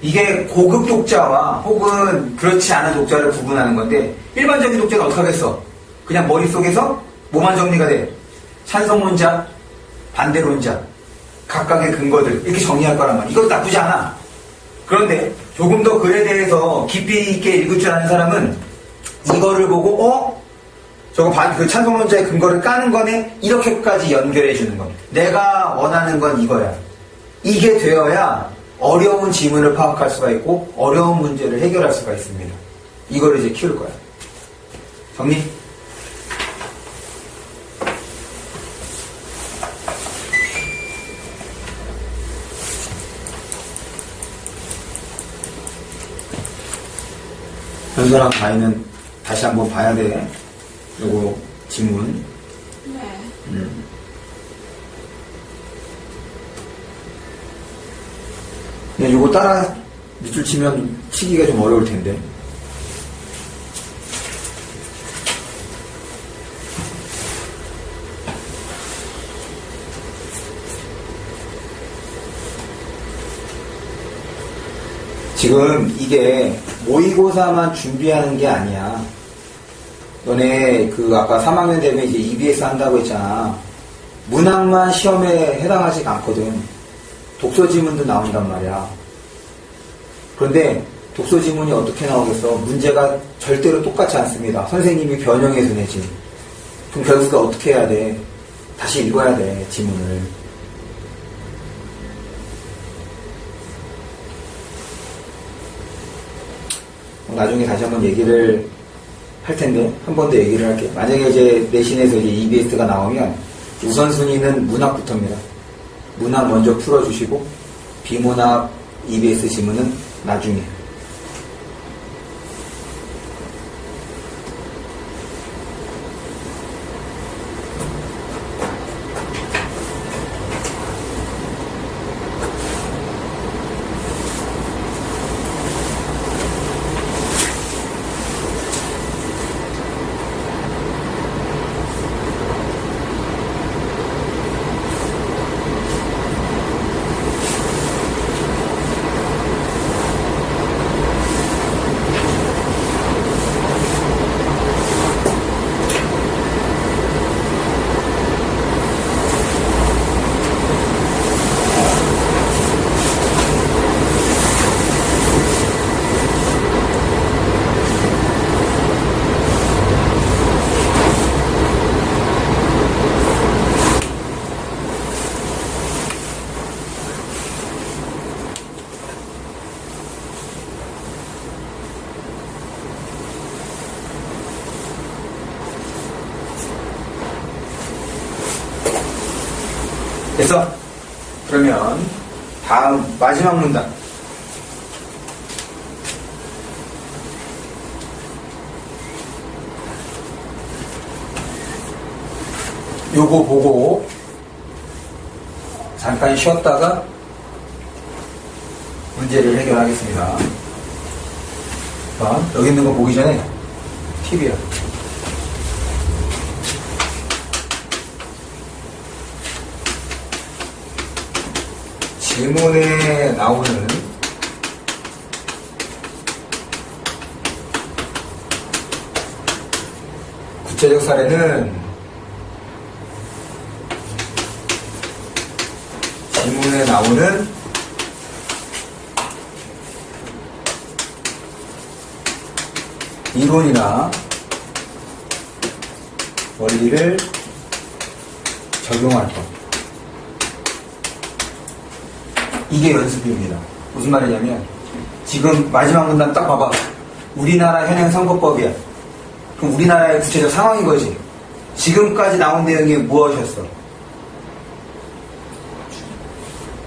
이게 고급 독자와 혹은 그렇지 않은 독자를 구분하는 건데, 일반적인 독자는 어떻게 하겠어? 그냥 머릿속에서 뭐만 정리가 돼? 찬성론자, 반대론자, 각각의 근거들 이렇게 정리할 거란 말이야. 이것도 나쁘지 않아. 그런데 조금 더 글에 대해서 깊이 있게 읽을 줄 아는 사람은 이거를 보고 저거 그 찬성론자의 근거를 까는 거네? 이렇게까지 연결해 주는 거야. 내가 원하는 건 이거야. 이게 되어야 어려운 지문을 파악할 수가 있고 어려운 문제를 해결할 수가 있습니다. 이거를 이제 키울 거야. 정리? 현서랑 다이는 다시 한번 봐야 돼. 요거 지문. 네. 근데 요거 따라 밑줄 치면 치기가 좀 어려울 텐데. 지금 이게 모의고사만 준비하는 게 아니야. 너네 아까 3학년 되면 이제 EBS 한다고 했잖아. 문학만 시험에 해당하지 않거든. 독서 지문도 나온단 말이야. 그런데 독서 지문이 어떻게 나오겠어? 문제가 절대로 똑같지 않습니다. 선생님이 변형해서 내지. 그럼 결국 어떻게 해야 돼? 다시 읽어야 돼, 지문을. 나중에 다시 한번 얘기를 할 텐데, 한 번 더 얘기를 할게. 만약에 이제 내신에서 이제 EBS가 나오면 우선순위는 문학부터입니다. 문학 먼저 풀어주시고, 비문학 EBS 지문은 나중에. 됐어? 그러면 다음 마지막 문단. 요거 보고 잠깐 쉬었다가 문제를 해결하겠습니다. 자, 여기 있는 거 보기 전에 팁이야. 질문에 나오는 구체적 사례는 질문에 나오는 이론이나 원리를 적용할 것. 이게 연습입니다. 무슨 말이냐면 지금 마지막 문단 딱 봐봐. 우리나라 현행 선거법이야. 그럼 우리나라의 구체적 상황인 거지. 지금까지 나온 내용이 무엇이었어?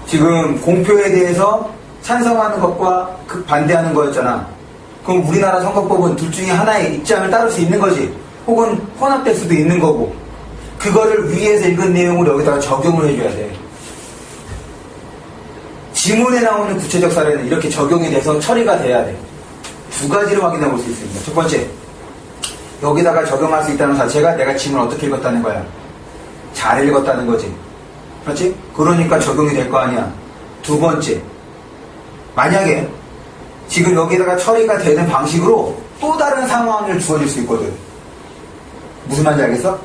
지금 공표에 대해서 찬성하는 것과 반대하는 거였잖아. 그럼 우리나라 선거법은 둘 중에 하나의 입장을 따를 수 있는 거지. 혹은 혼합될 수도 있는 거고. 그거를 위에서 읽은 내용을 여기다가 적용을 해줘야 돼. 지문에 나오는 구체적 사례는 이렇게 적용이 돼서 처리가 돼야 돼. 두 가지를 확인해 볼 수 있습니다. 첫 번째, 여기다가 적용할 수 있다는 자체가 내가 지문을 어떻게 읽었다는 거야. 잘 읽었다는 거지. 그렇지? 그러니까 적용이 될 거 아니야. 두 번째, 만약에 지금 여기다가 처리가 되는 방식으로 또 다른 상황을 주어질 수 있거든. 무슨 말인지 알겠어?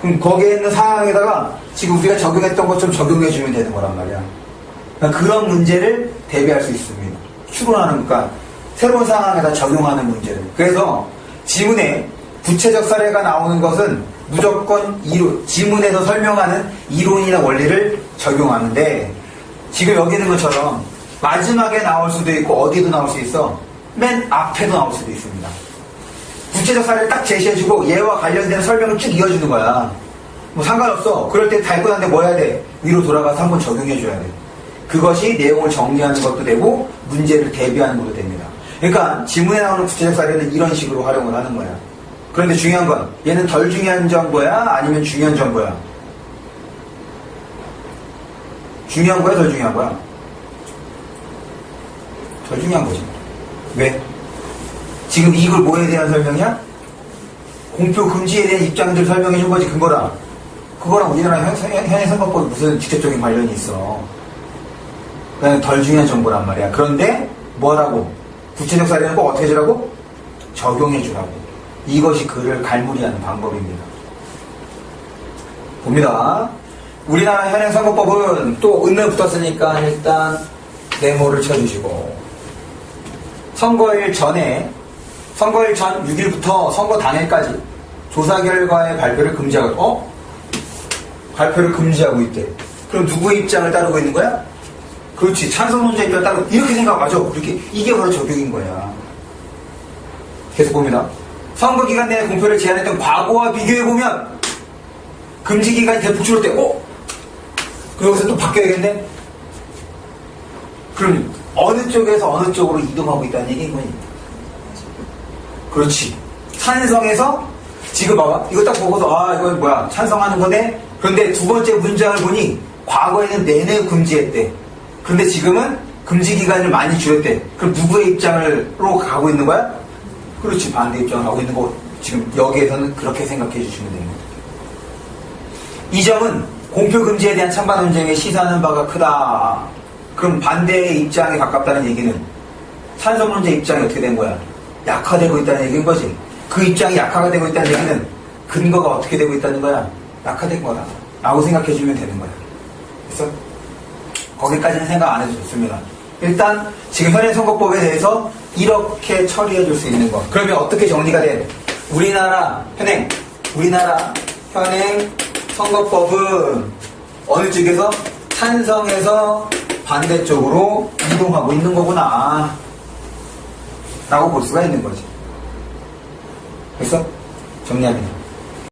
그럼 거기에 있는 상황에다가 지금 우리가 적용했던 것처럼 적용해주면 되는 거란 말이야. 그러니까 그런 문제를 대비할 수 있습니다. 추론하는, 그러니까 새로운 상황에다 적용하는 문제를. 그래서 지문에 구체적 사례가 나오는 것은 무조건 지문에서 설명하는 이론이나 원리를 적용하는데, 지금 여기 있는 것처럼 마지막에 나올 수도 있고 어디도 나올 수 있어. 맨 앞에도 나올 수도 있습니다. 구체적 사례를 딱 제시해주고 얘와 관련된 설명을 쭉 이어주는 거야. 뭐 상관없어. 그럴 때 다 읽고 난데 뭐 해야 돼? 위로 돌아가서 한번 적용해줘야 돼. 그것이 내용을 정리하는 것도 되고 문제를 대비하는 것도 됩니다. 그러니까 지문에 나오는 구체적 사례는 이런 식으로 활용을 하는 거야. 그런데 중요한 건 얘는 덜 중요한 정보야? 아니면 중요한 정보야? 중요한 거야? 덜 중요한 거야? 덜 중요한 거지. 왜? 지금 이걸 뭐에 대한 설명이야? 공표 금지에 대한 입장들 설명해 준 거지. 그거랑 우리나라 현행 선거법이 무슨 직접적인 관련이 있어. 그냥 덜 중요한 정보란 말이야. 그런데 뭐라고? 구체적 사례는 꼭 어떻게 해주라고? 적용해 주라고. 이것이 그를 갈무리하는 방법입니다. 봅니다. 우리나라 현행 선거법은 또 은는 붙었으니까 일단 네모를 쳐주시고, 선거일 전 6일부터 선거 당일까지 조사 결과의 발표를 금지하고, 발표를 금지하고 있대. 그럼 누구의 입장을 따르고 있는 거야? 그렇지. 찬성론자 입장을 따르고, 이렇게 생각하죠. 그렇게. 이게 바로 적용인 거야. 계속 봅니다. 선거 기간 내에 공표를 제한했던 과거와 비교해보면, 금지 기간이 대폭 줄을 때, 그럼 여기서 또 바뀌어야겠네? 그럼 어느 쪽에서 어느 쪽으로 이동하고 있다는 얘기인 거니? 그렇지. 찬성해서, 지금 봐봐. 이거 딱 보고서, 이건 뭐야. 찬성하는 거네? 그런데 두 번째 문장을 보니, 과거에는 내내 금지했대. 그런데 지금은 금지 기간을 많이 줄였대. 그럼 누구의 입장으로 가고 있는 거야? 그렇지. 반대 입장을 가고 있는 거. 지금 여기에서는 그렇게 생각해 주시면 됩니다. 이 점은 공표 금지에 대한 찬반 논쟁에 시사하는 바가 크다. 그럼 반대의 입장에 가깝다는 얘기는 찬성론자 입장이 어떻게 된 거야? 약화되고 있다는 얘기인 거지. 그 입장이 약화가 되고 있다는 얘기는 근거가 어떻게 되고 있다는 거야? 약화된 거다. 라고 생각해 주면 되는 거야. 그래서 거기까지는 생각 안 해도 좋습니다. 일단 지금 현행 선거법에 대해서 이렇게 처리해 줄 수 있는 거. 그러면 어떻게 정리가 돼? 우리나라 현행 선거법은 어느 쪽에서 찬성해서 반대쪽으로 이동하고 있는 거구나 라고 볼 수가 있는 거지. 그래서 정리합니다.